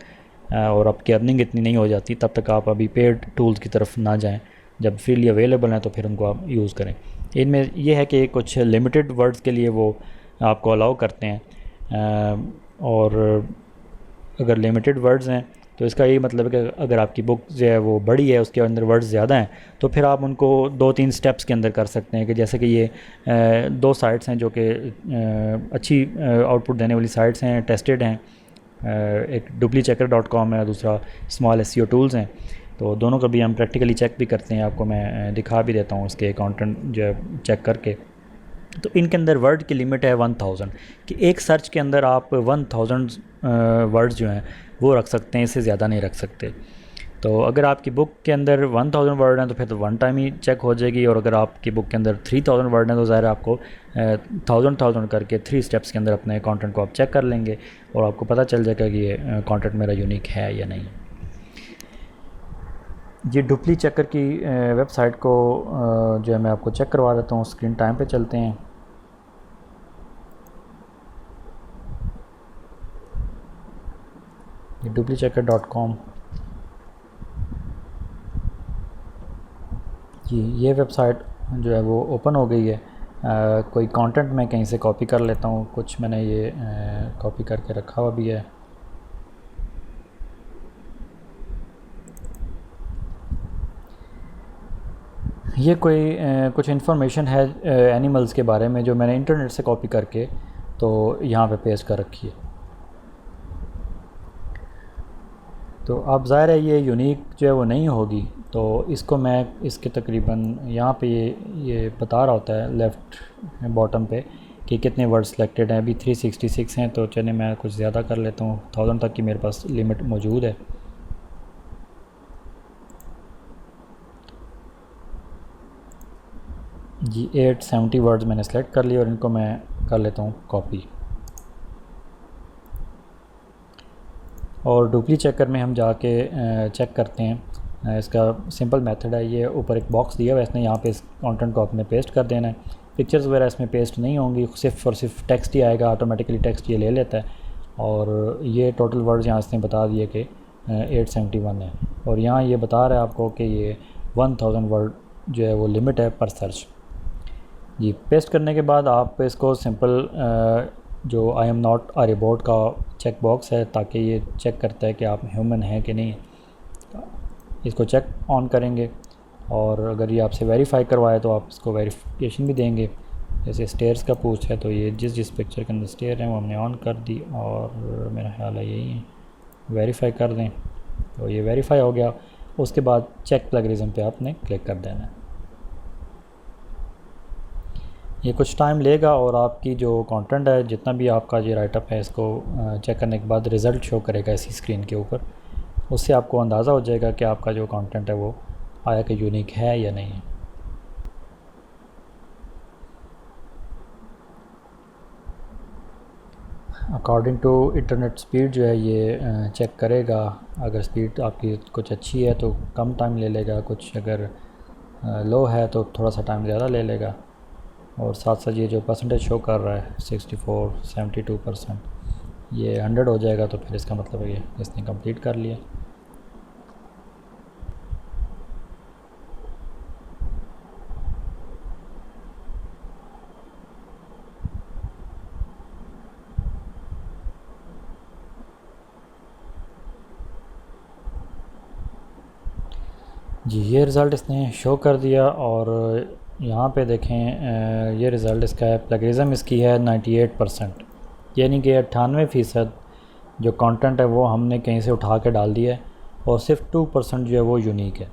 और आपकी अर्निंग इतनी नहीं हो जाती, तब तक आप अभी पेड टूल्स की तरफ ना जाएं। जब फ्रीली अवेलेबल हैं तो फिर उनको आप यूज़ करें। इनमें ये है कि कुछ लिमिटेड वर्ड्स के लिए वो आपको अलाउ करते हैं, और अगर लिमिटेड वर्ड्स हैं तो इसका यही मतलब है कि अगर आपकी बुक जो है वो बड़ी है, उसके अंदर वर्ड्स ज़्यादा हैं, तो फिर आप उनको 2-3 स्टेप्स के अंदर कर सकते हैं। कि जैसे कि ये 2 साइट्स हैं जो कि अच्छी आउटपुट देने वाली साइट्स हैं, टेस्टेड हैं। एक duplicchecker.com है, दूसरा स्मॉल एसईओ टूल्स हैं। तो दोनों का भी हम प्रैक्टिकली चेक भी करते हैं, आपको मैं दिखा भी देता हूँ उसके कंटेंट जो है चेक करके। तो इनके अंदर वर्ड की लिमिट है 1000, कि एक सर्च के अंदर आप 1000 वर्ड्स जो हैं वो रख सकते हैं, इससे ज़्यादा नहीं रख सकते। तो अगर आपकी बुक के अंदर 1000 वर्ड हैं तो फिर तो वन टाइम ही चेक हो जाएगी, और अगर आपकी बुक के अंदर 3000 वर्ड हैं तो ज़ाहिर आपको 1000 करके 3 स्टेप्स के अंदर अपने कंटेंट को आप चेक कर लेंगे और आपको पता चल जाएगा कि ये कंटेंट मेरा यूनिक है या नहीं। ये डुप्ली चेकर की वेबसाइट को जो है मैं आपको चेक करवा देता हूँ। स्क्रीन टाइम पे चलते हैं। ये duplicchecker.com जी, ये वेबसाइट जो है वो ओपन हो गई है। कोई कंटेंट मैं कहीं से कॉपी कर लेता हूँ, कुछ मैंने ये कॉपी करके रखा हुआ भी है। ये कोई कुछ इन्फॉर्मेशन है एनिमल्स के बारे में जो मैंने इंटरनेट से कॉपी करके तो यहाँ पे पेस्ट कर रखी है। तो अब ज़ाहिर है ये यूनिक जो है वो नहीं होगी, तो इसको मैं इसके तकरीबन यहाँ पे ये बता रहा होता है लेफ़्ट बॉटम पे कि कितने वर्ड सिलेक्टेड हैं। अभी 366 हैं, तो चलिए मैं कुछ ज़्यादा कर लेता हूँ। 1000 तक की मेरे पास लिमिट मौजूद है। जी 870 वर्ड्स मैंने सेलेक्ट कर लिए और इनको मैं कर लेता हूँ कॉपी। और डुप्ली चेकर में हम जाके चेक करते हैं। इसका सिंपल मेथड है, ये ऊपर एक बॉक्स दिया हुआ है, इसने यहाँ पे इस कंटेंट को आपने पेस्ट कर देना है। पिक्चर्स वगैरह इसमें पेस्ट नहीं होंगी, सिर्फ और सिर्फ टेक्स्ट ही आएगा, ऑटोमेटिकली टेक्स्ट ये ले लेता है। और ये टोटल वर्ड्स यहाँ इसने बता दिए कि 871 है, और यहाँ ये बता रहा है आपको कि ये 1000 वर्ड जो है वो लिमिट है पर सर्च। जी, पेस्ट करने के बाद आप इसको सिंपल जो आई एम नॉट अ रोबोट का चेक बॉक्स है, ताकि ये चेक करता है कि आप ह्यूमन हैं कि नहीं। इसको चेक ऑन करेंगे, और अगर ये आपसे वेरीफाई करवाए तो आप इसको वेरिफिकेशन भी देंगे। जैसे स्टेयर्स का पूछ है, तो ये जिस पिक्चर के अंदर स्टेयर हैं वो हमने ऑन कर दी, और मेरा ख्याल है यही है, वेरीफाई कर दें तो ये वेरीफाई हो गया। उसके बाद चेक प्लेगरिज्म पे आपने क्लिक कर देना है। ये कुछ टाइम लेगा और आपकी जो कंटेंट है, जितना भी आपका ये राइटअप है, इसको चेक करने के बाद रिज़ल्ट शो करेगा इसी स्क्रीन के ऊपर। उससे आपको अंदाज़ा हो जाएगा कि आपका जो कंटेंट है वो आया कि यूनिक है या नहीं है। अकॉर्डिंग टू इंटरनेट स्पीड जो है ये चेक करेगा। अगर स्पीड आपकी कुछ अच्छी है तो कम टाइम ले लेगा, कुछ अगर लो है तो थोड़ा सा टाइम ज़्यादा ले लेगा। और साथ साथ ये जो परसेंटेज शो कर रहा है 64 72%, ये 100 हो जाएगा तो फिर इसका मतलब है ये इसने कंप्लीट कर लिया। जी, ये रिज़ल्ट इसने शो कर दिया और यहाँ पे देखें ये रिज़ल्ट इसका है, प्लेगरिज्म इसकी है 98%, यानी कि 98% जो कंटेंट है वो हमने कहीं से उठा के डाल दिया है और सिर्फ 2% जो है वो यूनिक है।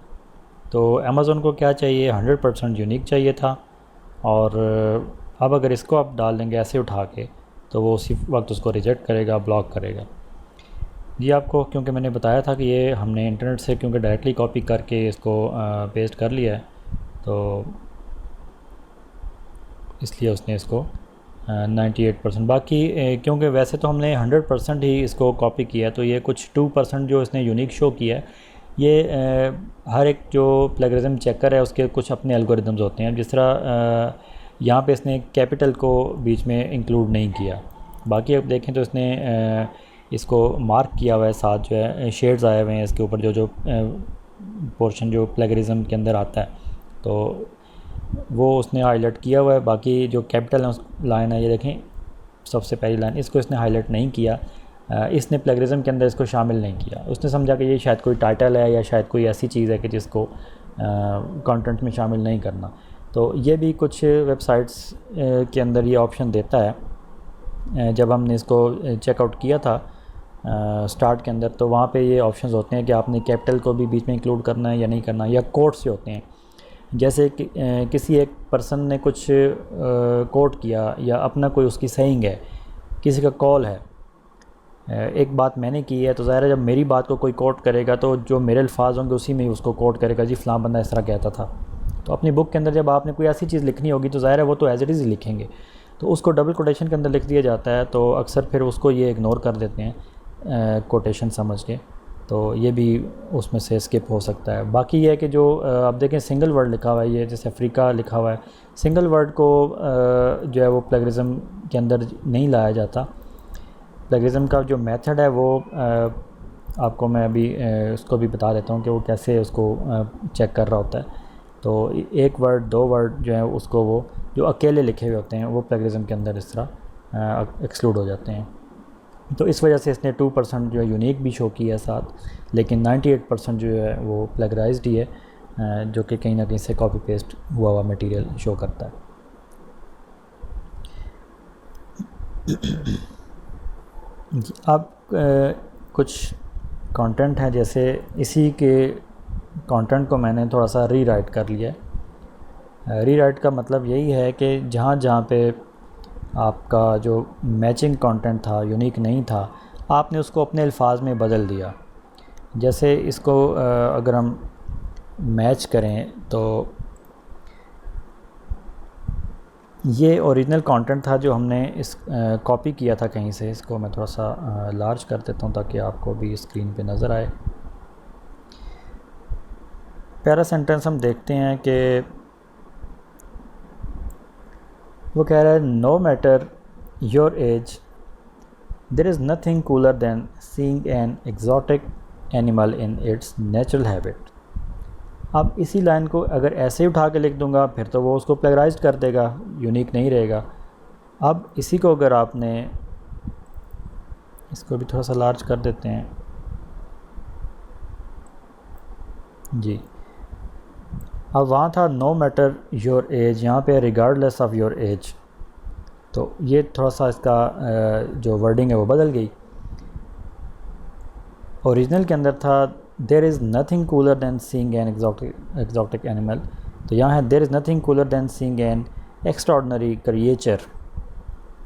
तो अमेज़ोन को क्या चाहिए, 100% यूनिक चाहिए था। और अब अगर इसको आप डाल देंगे ऐसे उठा के तो वो उसी वक्त उसको रिजेक्ट करेगा, ब्लॉक करेगा। जी, आपको क्योंकि मैंने बताया था कि ये हमने इंटरनेट से क्योंकि डायरेक्टली कॉपी करके इसको पेस्ट कर लिया है, तो इसलिए उसने इसको 98%, बाकी क्योंकि वैसे तो हमने 100% ही इसको कॉपी किया है, तो ये कुछ 2% जो इसने यूनिक शो किया है, ये हर एक जो प्लेगरिज्म चेकर है उसके कुछ अपने एल्गोरिदम्स होते हैं। जिस तरह यहाँ पे इसने कैपिटल को बीच में इंक्लूड नहीं किया। बाकी अब देखें तो इसने इसको मार्क किया हुआ है, साथ जो है शेड्स आए हुए हैं इसके ऊपर, जो जो पोर्शन जो प्लेगरिज्म के अंदर आता है तो वो उसने हाईलाइट किया हुआ है। बाकी जो कैपिटल लाइन है, ये देखें सबसे पहली लाइन, इसको इसने हाईलाइट नहीं किया। इसने प्लेगरिज्म के अंदर इसको शामिल नहीं किया। उसने समझा कि ये शायद कोई टाइटल है या शायद कोई ऐसी चीज़ है कि जिसको कंटेंट में शामिल नहीं करना। तो ये भी कुछ वेबसाइट्स के अंदर ये ऑप्शन देता है। जब हमने इसको चेकआउट किया था स्टार्ट के अंदर, तो वहाँ पे ये ऑप्शंस होते हैं कि आपने कैपिटल को भी बीच में इंक्लूड करना है या नहीं करना, या कोट्स जो होते हैं। जैसे कि किसी एक पर्सन ने कुछ कोट किया या अपना कोई उसकी सेइंग है, किसी का कॉल है, एक बात मैंने की है, तो ज़ाहिर है जब मेरी बात को कोई कोट करेगा तो जो मेरे अल्फाज होंगे उसी में ही उसको कोट करेगा, जी फ़लाँ बंदा इस तरह कहता था। तो अपनी बुक के अंदर जब आपने कोई ऐसी चीज़ लिखनी होगी तो ज़ाहिर है वो तो एज इट इज़ लिखेंगे, तो उसको डबल कोटेशन के अंदर लिख दिया जाता है। तो अक्सर फिर उसको ये इग्नोर कर देते हैं कोटेशन समझ के, तो ये भी उसमें से स्किप हो सकता है। बाकी ये है कि जो आप देखें सिंगल वर्ड लिखा हुआ है, ये जैसे अफ्रीका लिखा हुआ है, सिंगल वर्ड को जो है वो प्लेगरिज्म के अंदर नहीं लाया जाता। प्लेगरिज्म का जो मेथड है वो आपको मैं अभी उसको भी बता देता हूँ कि वो कैसे उसको चेक कर रहा होता है। तो एक वर्ड, दो वर्ड जो है उसको वो जो अकेले लिखे हुए होते हैं वो प्लेगरिज्म के अंदर इस तरह एक्सक्लूड हो जाते हैं। तो इस वजह से इसने 2% जो है यूनिक भी शो किया है साथ, लेकिन 98% जो है वो प्लेगराइज्ड ही है, जो कि कहीं ना कहीं से कॉपी पेस्ट हुआ हुआ मटेरियल शो करता है। अब कुछ कंटेंट है, जैसे इसी के कंटेंट को मैंने थोड़ा सा रीराइट कर लिया है। रीराइट का मतलब यही है कि जहाँ जहाँ पे आपका जो मैचिंग कंटेंट था, यूनिक नहीं था, आपने उसको अपने अल्फाज में बदल दिया। जैसे इसको अगर हम मैच करें तो ये ओरिजिनल कंटेंट था जो हमने इस कॉपी किया था कहीं से। इसको मैं थोड़ा सा लार्ज कर देता हूँ ताकि आपको भी स्क्रीन पे नज़र आए। पहला सेंटेंस हम देखते हैं कि वो कह रहा है, no matter your age there is nothing cooler than seeing an exotic animal in its natural habit. अब इसी लाइन को अगर ऐसे ही उठा के लिख दूंगा फिर तो वो उसको प्लेगराइज कर देगा, यूनिक नहीं रहेगा। अब इसी को अगर आपने, इसको भी थोड़ा सा लार्ज कर देते हैं जी। अब वहाँ था नो मैटर योर एज, यहाँ पे रिगार्डलेस ऑफ योर एज, तो ये थोड़ा सा इसका जो वर्डिंग है वो बदल गई। ओरिजिनल के अंदर था there is nothing cooler than seeing an exotic animal, तो यहाँ है there is nothing cooler than seeing an extraordinary creature.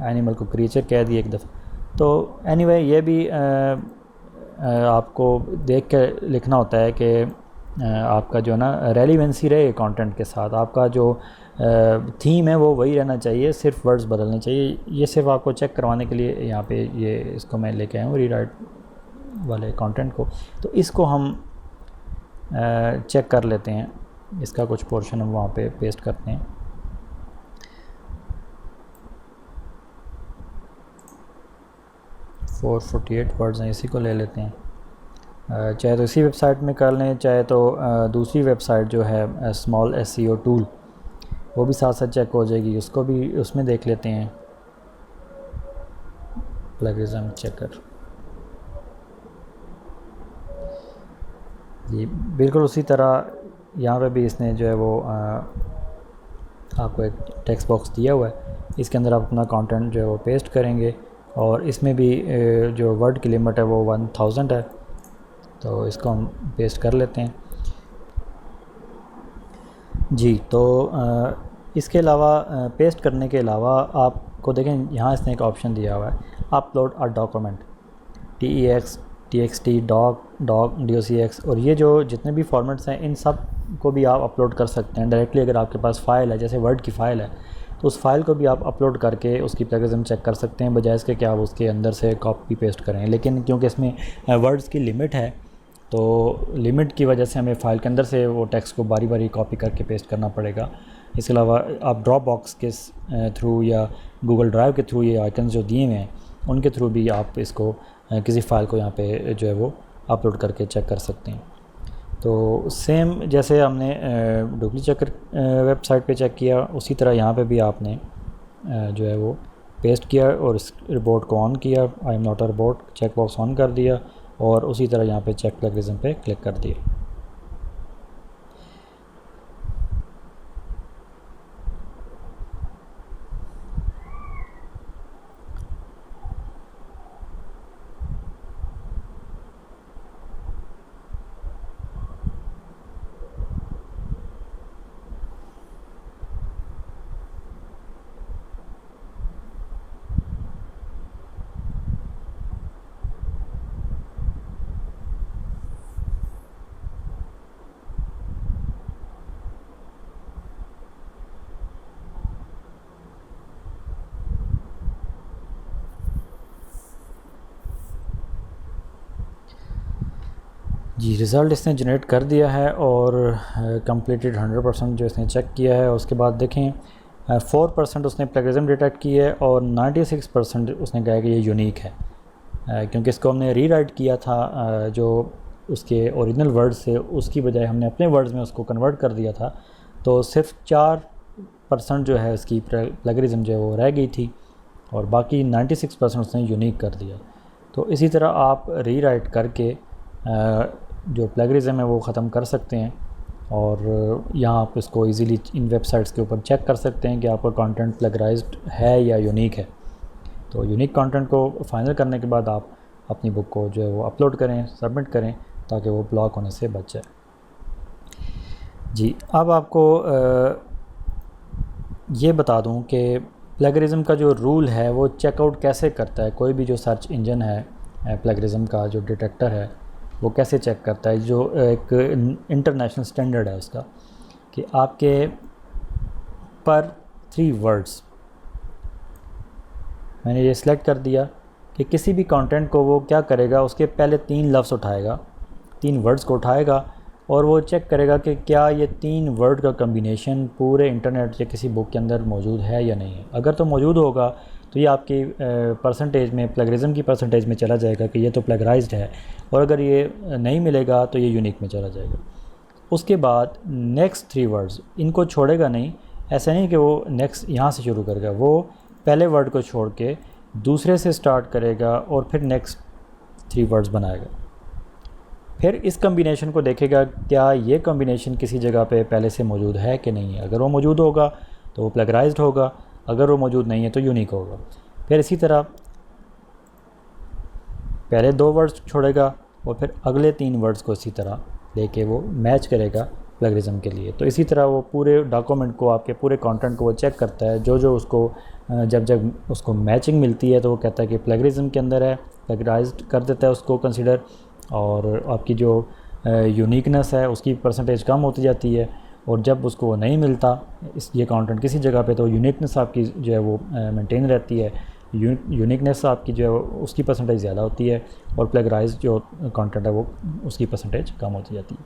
Animal को क्रिएचर कह दिया एक दफ़ा। तो एनीवे ये भी आपको देख के लिखना होता है कि आपका जो ना रेलिवेंसी रहे कंटेंट के साथ, आपका जो थीम है वो वही रहना चाहिए, सिर्फ वर्ड्स बदलने चाहिए। ये सिर्फ आपको चेक करवाने के लिए यहाँ पे ये इसको मैं लेके आया हूँ रीराइट वाले कंटेंट को। तो इसको हम चेक कर लेते हैं, इसका कुछ पोर्शन हम वहाँ पे पेस्ट करते हैं। फोर 48 वर्ड्स हैं, इसी को ले लेते हैं। चाहे तो इसी वेबसाइट में कर लें, चाहे तो दूसरी वेबसाइट जो है स्मॉल SEO टूल, वो भी साथ साथ चेक हो जाएगी, उसको भी उसमें देख लेते हैं। प्लेगरिज्म चेकर जी, बिल्कुल उसी तरह यहाँ पे भी इसने जो है वो आपको एक टेक्स्ट बॉक्स दिया हुआ है, इसके अंदर आप अपना कंटेंट जो है वो पेस्ट करेंगे और इसमें भी जो वर्ड की लिमिट है वो 1000 है, तो इसको हम पेस्ट कर लेते हैं जी। तो इसके अलावा पेस्ट करने के अलावा आपको देखें यहाँ इसने एक ऑप्शन दिया हुआ है upload a document, TEX, TXT, doc, DOCX, और ये जो जितने भी फॉर्मेट्स हैं इन सब को भी आप अपलोड कर सकते हैं डायरेक्टली। अगर आपके पास फ़ाइल है, जैसे वर्ड की फ़ाइल है, तो उस फाइल को भी आप अपलोड करके उसकी प्लेगरिज्म चेक कर सकते हैं, बजाय इसके कि आप उसके अंदर से कॉपी पेस्ट करें। लेकिन क्योंकि इसमें वर्ड्स की लिमिट है, तो लिमिट की वजह से हमें फ़ाइल के अंदर से वो टेक्स्ट को बारी बारी कॉपी करके पेस्ट करना पड़ेगा। इसके अलावा आप ड्रॉप बॉक्स के थ्रू या गूगल ड्राइव के थ्रू ये आइकन्स जो दिए हुए हैं उनके थ्रू भी आप इसको किसी फ़ाइल को यहाँ पे जो है वो अपलोड करके चेक कर सकते हैं। तो सेम जैसे हमने डुप्लीचेकर वेबसाइट पे चेक किया, उसी तरह यहाँ पे भी आपने जो है वो पेस्ट किया और इस रिपोर्ट को ऑन किया, I am not a robot check box on कर दिया और उसी तरह यहाँ पे चेक प्लेगरिज्म पे क्लिक कर दिया। जी, रिज़ल्ट इसने जनरेट कर दिया है और कंप्लीटेड 100% जो इसने चेक किया है। उसके बाद देखें 4% उसने प्लेगरिज्म डिटेक्ट की है और 96% उसने कहा कि ये यूनिक है, क्योंकि इसको हमने रीराइट किया था जो उसके ओरिजिनल वर्ड्स से, उसकी बजाय हमने अपने वर्ड्स में उसको कन्वर्ट कर दिया था, तो सिर्फ 4% जो है उसकी प्लेगरिज्म जो है वो रह गई थी और बाकी 96% उसने यूनिक कर दिया। तो इसी तरह आप रीराइट करके जो प्लेगरिज्म है वो ख़त्म कर सकते हैं और यहाँ आप इसको इजीली इन वेबसाइट्स के ऊपर चेक कर सकते हैं कि आपका कंटेंट प्लेगराइज्ड है या यूनिक है। तो यूनिक कंटेंट को फाइनल करने के बाद आप अपनी बुक को जो है वो अपलोड करें, सबमिट करें, ताकि वो ब्लॉक होने से बच जाए। जी, अब आपको ये बता दूं कि प्लेगरिज्म का जो रूल है वो चेकआउट कैसे करता है। कोई भी जो सर्च इंजन है प्लेगरिज्म का जो डिटेक्टर है वो कैसे चेक करता है, जो एक इंटरनेशनल स्टैंडर्ड है उसका, कि आपके पर 3 वर्ड्स, मैंने ये सिलेक्ट कर दिया कि किसी भी कंटेंट को वो क्या करेगा, उसके पहले 3 लफ्ज़ उठाएगा, 3 वर्ड्स को उठाएगा और वो चेक करेगा कि क्या ये 3 वर्ड का कम्बिनेशन पूरे इंटरनेट या किसी बुक के अंदर मौजूद है या नहीं है। अगर तो मौजूद होगा तो ये आपकी परसेंटेज में, प्लेगरिज्म की परसेंटेज में चला जाएगा कि ये तो प्लेगराइज्ड है, और अगर ये नहीं मिलेगा तो ये यूनिक में चला जाएगा। उसके बाद नेक्स्ट 3 वर्ड्स इनको छोड़ेगा नहीं, ऐसा नहीं कि वो नेक्स्ट यहाँ से शुरू करेगा, वो पहले वर्ड को छोड़ के दूसरे से स्टार्ट करेगा और फिर नेक्स्ट 3 वर्ड्स बनाएगा। फिर इस कम्बिनेशन को देखेगा क्या ये कम्बिनेशन किसी जगह पे पहले से मौजूद है कि नहीं है। अगर वो मौजूद होगा तो वो प्लेगराइज्ड होगा, अगर वो मौजूद नहीं है तो यूनिक होगा। फिर इसी तरह पहले 2 वर्ड्स छोड़ेगा और फिर अगले 3 वर्ड्स को इसी तरह लेके वो मैच करेगा प्लेगरिज्म के लिए। तो इसी तरह वो पूरे डॉक्यूमेंट को, आपके पूरे कंटेंट को वो चेक करता है। जो जो उसको जब उसको मैचिंग मिलती है तो वो कहता है कि प्लेगरिज्म के अंदर है, प्लेगराइज्ड कर देता है उसको कंसिडर, और आपकी जो यूनिकनेस है उसकी परसेंटेज कम होती जाती है। और जब उसको नहीं मिलता ये कंटेंट किसी जगह पे, तो यूनिकनेस आपकी जो है वो मेंटेन रहती है, यूनिकनेस आपकी जो है उसकी परसेंटेज ज़्यादा होती है और प्लेगराइज्ड जो कंटेंट है वो उसकी परसेंटेज कम होती जाती है।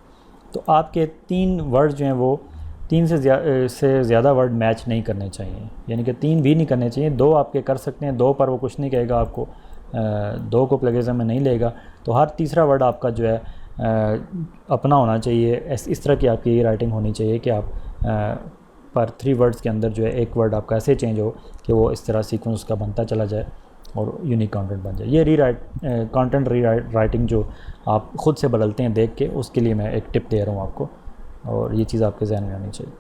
तो आपके 3 वर्ड जो हैं वो 3 से ज़्यादा वर्ड मैच नहीं करने चाहिए, यानी कि 3 भी नहीं करने चाहिए। 2 आपके कर सकते हैं, 2 पर वो कुछ नहीं कहेगा आपको, 2 को प्लेगरिज्म में नहीं लेगा। तो हर तीसरा वर्ड आपका जो है अपना होना चाहिए। इस तरह की आपकी राइटिंग होनी चाहिए कि आप पर 3 वर्ड्स के अंदर जो है एक वर्ड आपका ऐसे चेंज हो कि वो इस तरह सीक्वेंस उसका बनता चला जाए और यूनिक कंटेंट बन जाए। ये कंटेंट रीराइटिंग जो आप ख़ुद से बदलते हैं देख के, उसके लिए मैं एक टिप दे रहा हूँ आपको। और ये चीज़ आपके जहन में आनी चाहिए।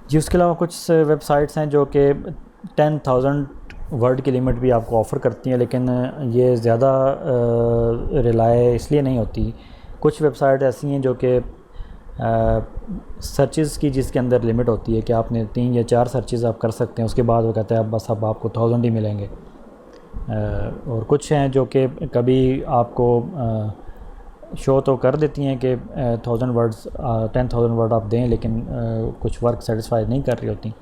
जी, उसके अलावा कुछ वेबसाइट्स हैं जो कि 10,000 वर्ड की लिमिट भी आपको ऑफ़र करती हैं, लेकिन ये ज़्यादा रिलाय इसलिए नहीं होती। कुछ वेबसाइट ऐसी हैं जो कि सर्चेज़ की जिसके अंदर लिमिट होती है कि आपने 3 या 4 सर्चेज़ आप कर सकते हैं, उसके बाद वो कहता है अब बस अब आपको 1000 ही मिलेंगे। और कुछ हैं जो कि कभी आपको शो तो कर देती हैं कि 10,000 वर्ड आप दें, लेकिन कुछ वर्क सेटिस्फाई नहीं कर रही होती।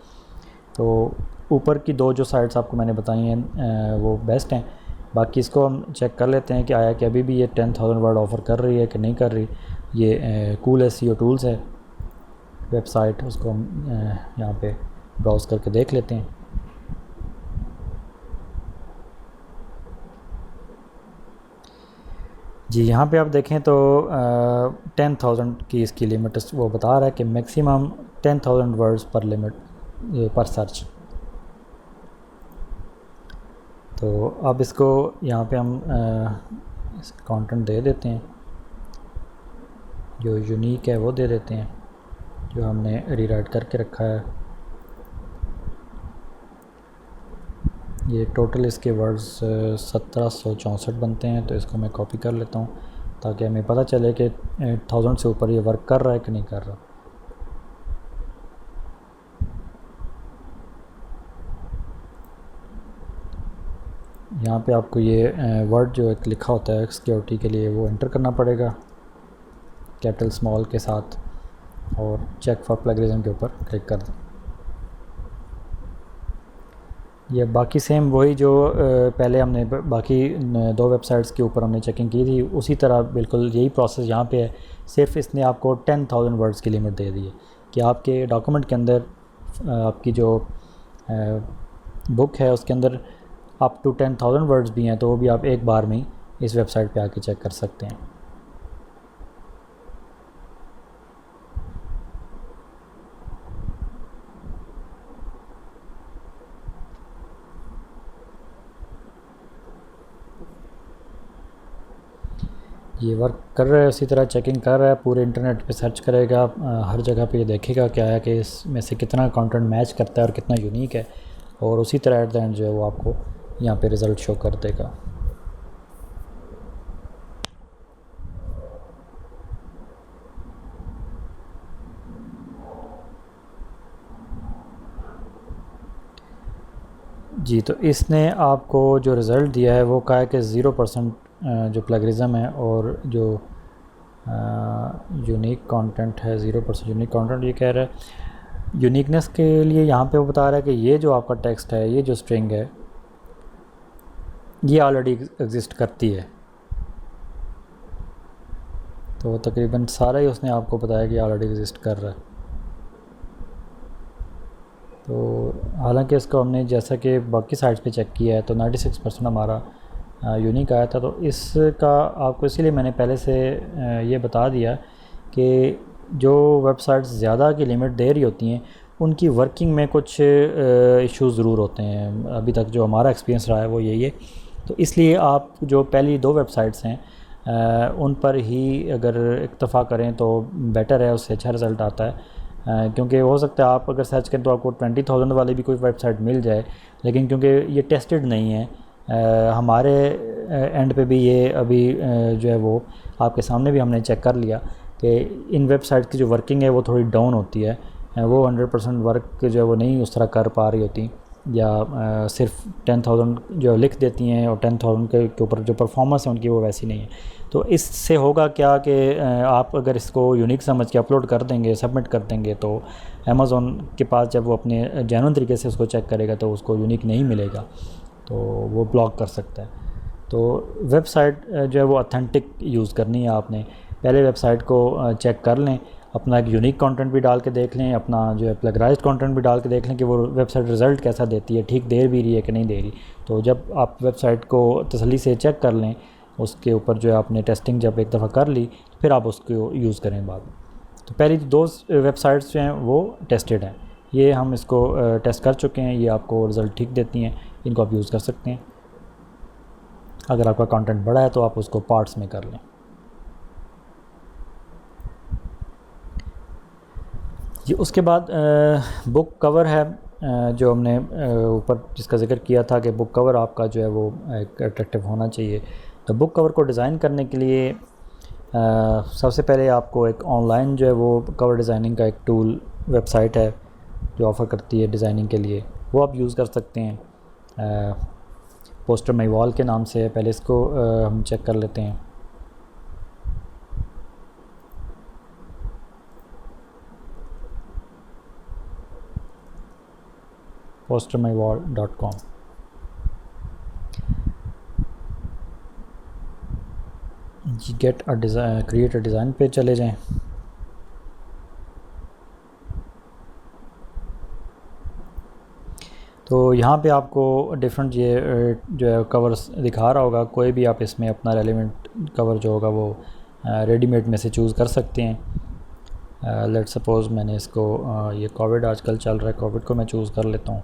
तो ऊपर की 2 जो साइट्स आपको मैंने बताई हैं वो बेस्ट हैं। बाकी इसको हम चेक कर लेते हैं कि आया कि अभी भी ये 10,000 वर्ड ऑफ़र कर रही है कि नहीं कर रही। ये कूल SEO टूल्स है वेबसाइट, उसको हम यहाँ पे ब्राउज़ करके देख लेते हैं। जी, यहाँ पे आप देखें तो 10,000 की इसकी लिमिट वो बता रहा है कि मैक्सिमम 10,000 वर्ड्स पर लिमिट पर सर्च। तो अब इसको यहाँ पे हम कंटेंट दे देते हैं, जो यूनिक है वो दे देते हैं, जो हमने रीराइट करके रखा है। ये टोटल इसके वर्ड्स 1764 बनते हैं। तो इसको मैं कॉपी कर लेता हूँ ताकि हमें पता चले कि 1000 से ऊपर ये वर्क कर रहा है कि नहीं कर रहा। यहाँ पे आपको ये वर्ड जो एक लिखा होता है सिक्योरिटी के लिए वो एंटर करना पड़ेगा कैपिटल स्मॉल के साथ, और चेक फॉर प्लेगरिज्म के ऊपर क्लिक कर दें। ये बाकी सेम वही जो पहले हमने बाकी 2 वेबसाइट्स के ऊपर हमने चेकिंग की थी, उसी तरह बिल्कुल यही प्रोसेस यहाँ पे है। सिर्फ इसने आपको 10,000 वर्ड्स की लिमिट दे दी है कि आपके डॉक्यूमेंट के अंदर आपकी जो बुक है उसके अंदर अप टू 10,000 वर्ड्स भी हैं, तो वो भी आप एक बार में ही इस वेबसाइट पे आके चेक कर सकते हैं। ये वर्क कर रहा है, उसी तरह चेकिंग कर रहा है, पूरे इंटरनेट पे सर्च करेगा, हर जगह पे ये देखेगा क्या है कि इसमें से कितना कंटेंट मैच करता है और कितना यूनिक है, और उसी तरह एट द एंड जो है वो आपको यहाँ पे रिज़ल्ट शो कर देगा। जी, तो इसने आपको जो रिज़ल्ट दिया है वो कहा है कि 0% जो प्लेगरिज्म है, और जो यूनिक कंटेंट है 0% यूनिक कंटेंट ये कह रहा है। यूनिकनेस के लिए यहाँ पे वो बता रहा है कि ये जो आपका टेक्स्ट है, ये जो स्ट्रिंग है, ये ऑलरेडी एग्जिस्ट करती है। तो तकरीबन सारा ही उसने आपको बताया कि ऑलरेडी एग्जिस्ट कर रहा है। तो हालांकि इसको हमने जैसा कि बाकी साइट्स पे चेक किया है तो 96% हमारा यूनिक आया था। तो इसका आपको इसीलिए मैंने पहले से ये बता दिया कि जो वेबसाइट्स ज़्यादा की लिमिट दे रही होती हैं उनकी वर्किंग में कुछ इश्यूज़ ज़रूर होते हैं। अभी तक जो हमारा एक्सपीरियंस रहा है वो यही है। तो इसलिए आप जो पहली 2 वेबसाइट्स हैं उन पर ही अगर इक्तफ़ा करें तो बेटर है, उससे अच्छा रिज़ल्ट आता है। क्योंकि हो सकता है आप अगर सर्च करें तो आपको 20,000 वाली भी कोई वेबसाइट मिल जाए, लेकिन क्योंकि ये टेस्टेड नहीं है हमारे एंड पे भी, ये अभी जो है वो आपके सामने भी हमने चेक कर लिया कि इन वेबसाइट की जो वर्किंग है वो थोड़ी डाउन होती है। वो 100% वर्क जो है वो नहीं उस तरह कर पा रही होती, या सिर्फ 10,000 जो लिख देती हैं और 10,000 के ऊपर जो परफॉर्मेंस है उनकी वो वैसी नहीं है। तो इससे होगा क्या कि आप अगर इसको यूनिक समझ के अपलोड कर देंगे, सबमिट कर देंगे, तो अमेज़ॉन के पास जब वो अपने जेन्युइन तरीके से उसको चेक करेगा तो उसको यूनिक नहीं मिलेगा, तो वो ब्लॉक कर सकता है। तो वेबसाइट जो है वो ऑथेंटिक यूज़ करनी है आपने। पहले वेबसाइट को चेक कर लें, अपना एक यूनिक कंटेंट भी डाल के देख लें, अपना जो है प्लगराइज्ड कंटेंट भी डाल के देख लें कि वो वेबसाइट रिज़ल्ट कैसा देती है, ठीक दे भी रही है कि नहीं दे रही। तो जब आप वेबसाइट को तसल्ली से चेक कर लें, उसके ऊपर जो है आपने टेस्टिंग जब एक दफ़ा कर ली फिर आप उसको यूज़ करें बाद में। तो पहली 2 वेबसाइट्स जो हैं वो टेस्टेड हैं, ये हम इसको टेस्ट कर चुके हैं, ये आपको रिज़ल्ट ठीक देती हैं, इनको आप यूज़ कर सकते हैं। अगर आपका कंटेंट बड़ा है तो आप उसको पार्ट्स में कर लें। जी, उसके बाद बुक कवर है, जो हमने ऊपर जिसका ज़िक्र किया था कि बुक कवर आपका जो है वो एक अट्रैक्टिव होना चाहिए। तो बुक कवर को डिज़ाइन करने के लिए सबसे पहले आपको एक ऑनलाइन जो है वो कवर डिज़ाइनिंग का एक टूल वेबसाइट है जो ऑफ़र करती है डिज़ाइनिंग के लिए, वो आप यूज़ कर सकते हैं। पोस्टर माई वॉल के नाम से है। पहले इसको हम चेक कर लेते हैं। postermywall.com। जी, get a design, create a design पे चले जाएं। तो यहाँ पे आपको डिफरेंट ये जो है कवर्स दिखा रहा होगा, कोई भी आप इसमें अपना रेलिवेंट कवर जो होगा वो रेडीमेड में से चूज़ कर सकते हैं। लेट सपोज़ मैंने इसको ये कोविड आजकल चल रहा है, कोविड को मैं चूज़ कर लेता हूँ।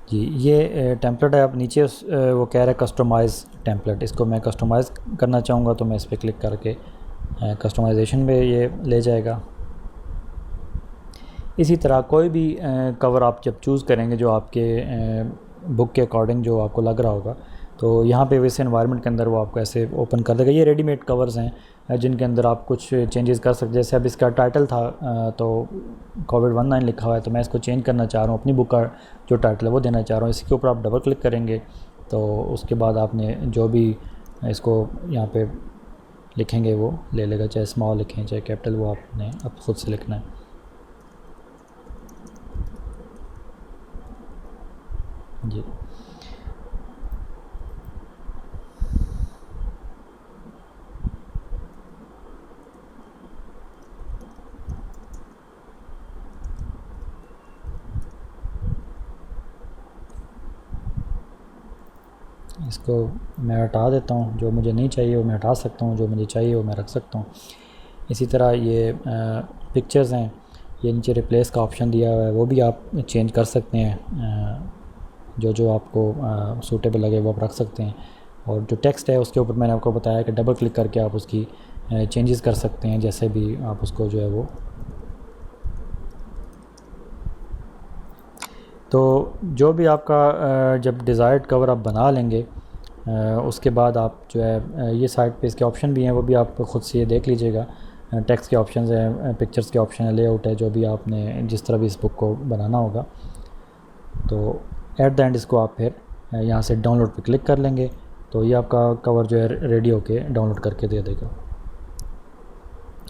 जी, ये टेम्पलेट है। आप नीचे वो कह रहा है कस्टमाइज़ टेम्पलेट, इसको मैं कस्टमाइज़ करना चाहूँगा तो मैं इस पर क्लिक करके कस्टमाइजेशन में ये ले जाएगा। इसी तरह कोई भी कवर आप जब चूज़ करेंगे जो आपके बुक के अकॉर्डिंग जो आपको लग रहा होगा, तो यहाँ पे वैसे एनवायरनमेंट के अंदर वो आपको ऐसे ओपन कर देगा। ये रेडीमेड कवर्स हैं जिनके अंदर आप कुछ चेंजेस कर सकते हैं। जैसे अब इसका टाइटल था तो कोविड-19 लिखा हुआ है, तो मैं इसको चेंज करना चाह रहा हूँ, अपनी बुक का जो टाइटल है वो देना चाह रहा हूँ। इसके ऊपर आप डबल क्लिक करेंगे तो उसके बाद आपने जो भी इसको यहाँ पे लिखेंगे वो ले लेगा, चाहे स्मॉल लिखें चाहे कैपिटल, वो आपने अब खुद से लिखना है। जी, इसको मैं हटा देता हूँ। जो मुझे नहीं चाहिए वो मैं हटा सकता हूँ, जो मुझे चाहिए वो मैं रख सकता हूँ। इसी तरह ये पिक्चर्स हैं, ये नीचे रिप्लेस का ऑप्शन दिया हुआ है, वो भी आप चेंज कर सकते हैं। जो जो आपको सूटेबल लगे वो आप रख सकते हैं। और जो टेक्स्ट है उसके ऊपर मैंने आपको बताया कि डबल क्लिक करके आप उसकी चेंजेस कर सकते हैं, जैसे भी आप उसको जो है वो। तो जो भी आपका जब डिज़ायर्ड कवर आप बना लेंगे उसके बाद आप जो है ये साइड पे इसके ऑप्शन भी हैं, वो भी आप खुद से ये देख लीजिएगा। टेक्स्ट के ऑप्शंस हैं, पिक्चर्स के ऑप्शन है, लेआउट है, जो भी आपने जिस तरह भी इस बुक को बनाना होगा। तो एट द एंड इसको आप फिर यहाँ से डाउनलोड पे क्लिक कर लेंगे तो ये आपका कवर जो है रेडी होके डाउनलोड करके दे देगा।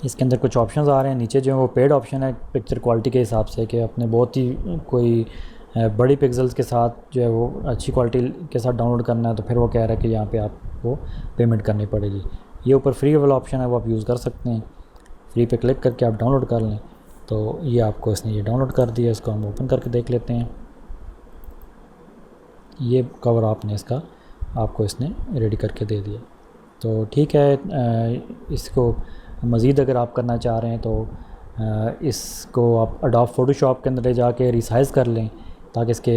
इसके अंदर कुछ ऑप्शंस आ रहे हैं नीचे जो है वो पेड ऑप्शन है पिक्चर क्वालिटी के हिसाब से, कि अपने बहुत ही कोई बड़ी पिक्सल्स के साथ जो है वो अच्छी क्वालिटी के साथ डाउनलोड करना है तो फिर वो कह रहा है कि यहाँ पे आपको पेमेंट करनी पड़ेगी। ये ऊपर फ्री वाला ऑप्शन है वो आप यूज़ कर सकते हैं, फ्री पे क्लिक करके आप डाउनलोड कर लें। तो ये आपको इसने ये डाउनलोड कर दिया, इसको हम ओपन करके देख लेते हैं। ये कवर आपने इसका आपको इसने रेडी करके दे दिया। तो ठीक है, इसको मज़ीद अगर आप करना चाह रहे हैं तो इसको आप एडोब फ़ोटोशॉप के अंदर ले जाके रिसाइज़ कर लें ताकि इसके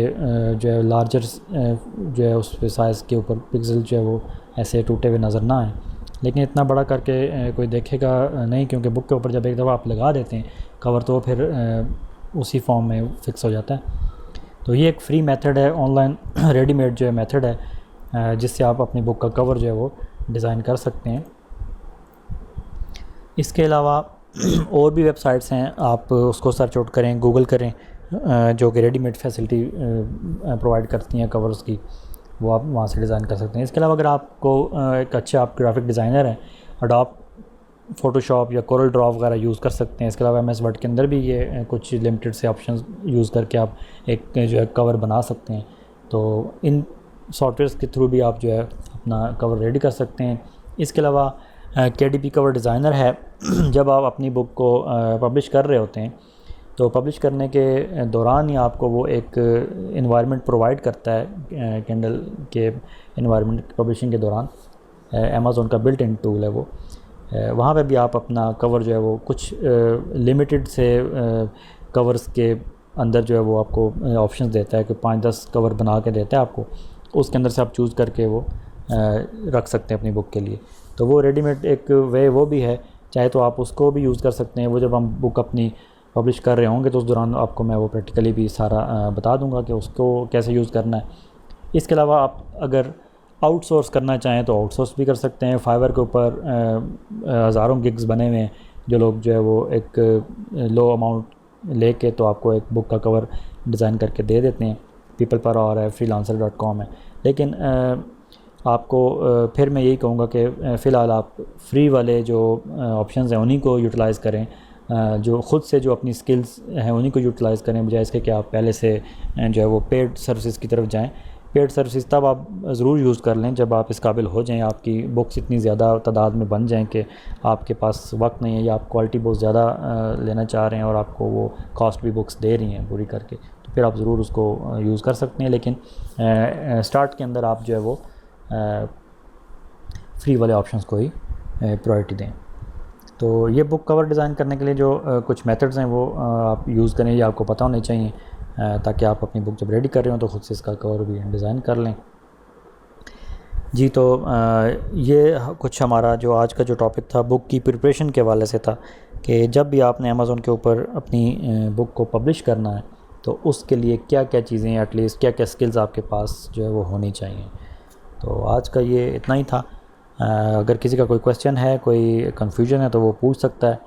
जो है लार्जर जो है उस साइज़ के ऊपर पिक्सल जो है वो ऐसे टूटे हुए नज़र ना आए। लेकिन इतना बड़ा करके कोई देखेगा नहीं, क्योंकि बुक के ऊपर जब एक दफ़ा आप लगा देते हैं कवर तो फिर उसी फॉर्म में फ़िक्स हो जाता है। तो ये एक फ्री मेथड है, ऑनलाइन रेडीमेड जो है मेथड है जिससे आप अपनी बुक का कवर जो है वो डिज़ाइन कर सकते हैं। इसके अलावा और भी वेबसाइट्स हैं, आप उसको सर्च आउट करें, गूगल करें, जो कि रेडीमेड फैसिलिटी प्रोवाइड करती हैं कवर्स की, वो आप वहाँ से डिज़ाइन कर सकते हैं। इसके अलावा अगर आपको एक अच्छा आप ग्राफिक डिज़ाइनर हैं, एडोब फ़ोटोशॉप या कोरल ड्रॉ वगैरह यूज़ कर सकते हैं। इसके अलावा MS वर्ड के अंदर भी ये कुछ लिमिटेड से ऑप्शंस यूज़ करके आप एक जो है कवर बना सकते हैं। तो इन सॉफ्टवेयर्स के थ्रू भी आप जो है अपना कवर रेडी कर सकते हैं। इसके अलावा KDP कवर डिज़ाइनर है। जब आप अपनी बुक को पब्लिश कर रहे होते हैं तो पब्लिश करने के दौरान ही आपको वो एक इन्वायरमेंट प्रोवाइड करता है, किंडल के इन्वायरमेंट पब्लिशिंग के दौरान अमेज़ॉन का बिल्ट इन टूल है वो। वहाँ पे भी आप अपना कवर जो है वो कुछ लिमिटेड से कवर्स के अंदर जो है वो आपको ऑप्शंस देता है कि 5-10 कवर बना के देता है आपको, उसके अंदर से आप चूज़ करके वो रख सकते हैं अपनी बुक के लिए। तो वो रेडीमेड एक वे वो भी है, चाहे तो आप उसको भी यूज़ कर सकते हैं। वो जब हम बुक अपनी पब्लिश कर रहे होंगे तो उस दौरान आपको मैं वो प्रैक्टिकली भी सारा बता दूंगा कि उसको कैसे यूज़ करना है। इसके अलावा आप अगर आउटसोर्स करना चाहें तो आउटसोर्स भी कर सकते हैं। फाइवर के ऊपर हज़ारों गिग्स बने हुए हैं, जो लोग जो है वो एक लो अमाउंट लेके तो आपको एक बुक का कवर डिज़ाइन करके दे देते हैं। पीपल पर और है, freelancer.com है। लेकिन आपको फिर मैं यही कहूँगा कि फ़िलहाल आप फ्री वाले जो ऑप्शंस हैं उन्हीं को यूटिलाइज़ करें, जो ख़ुद से जो अपनी स्किल्स हैं उन्हीं को यूटिलाइज़ करें, बजाय इसके कि आप पहले से जो है वो पेड सर्विसेज की तरफ जाएं। पेड सर्विसेज तब आप ज़रूर यूज़ कर लें जब आप इस काबिल हो जाएं, आपकी बुक्स इतनी ज़्यादा तादाद में बन जाएं कि आपके पास वक्त नहीं है या आप क्वालिटी बहुत ज़्यादा लेना चाह रहे हैं और आपको वो कॉस्ट भी बुक्स दे रही हैं पूरी करके, तो फिर आप ज़रूर उसको यूज़ कर सकते हैं। लेकिन स्टार्ट के अंदर आप जो है वो फ्री वाले ऑप्शंस को ही प्रायोरिटी दें। तो ये बुक कवर डिज़ाइन करने के लिए जो कुछ मेथड्स हैं वो आप यूज़ करें, ये आपको पता होने चाहिए, ताकि आप अपनी बुक जब रेडी कर रहे हो तो ख़ुद से इसका कवर भी डिज़ाइन कर लें। जी, तो ये कुछ हमारा जो आज का जो टॉपिक था बुक की प्रिपरेशन के हवाले से था कि जब भी आपने अमेज़ॉन के ऊपर अपनी बुक को पब्लिश करना है तो उसके लिए क्या क्या चीज़ें, एटलीस्ट क्या क्या स्किल्स आपके पास जो है वो होनी चाहिए। तो आज का ये इतना ही था। अगर किसी का कोई क्वेश्चन है, कोई कन्फ्यूजन है तो वो पूछ सकता है।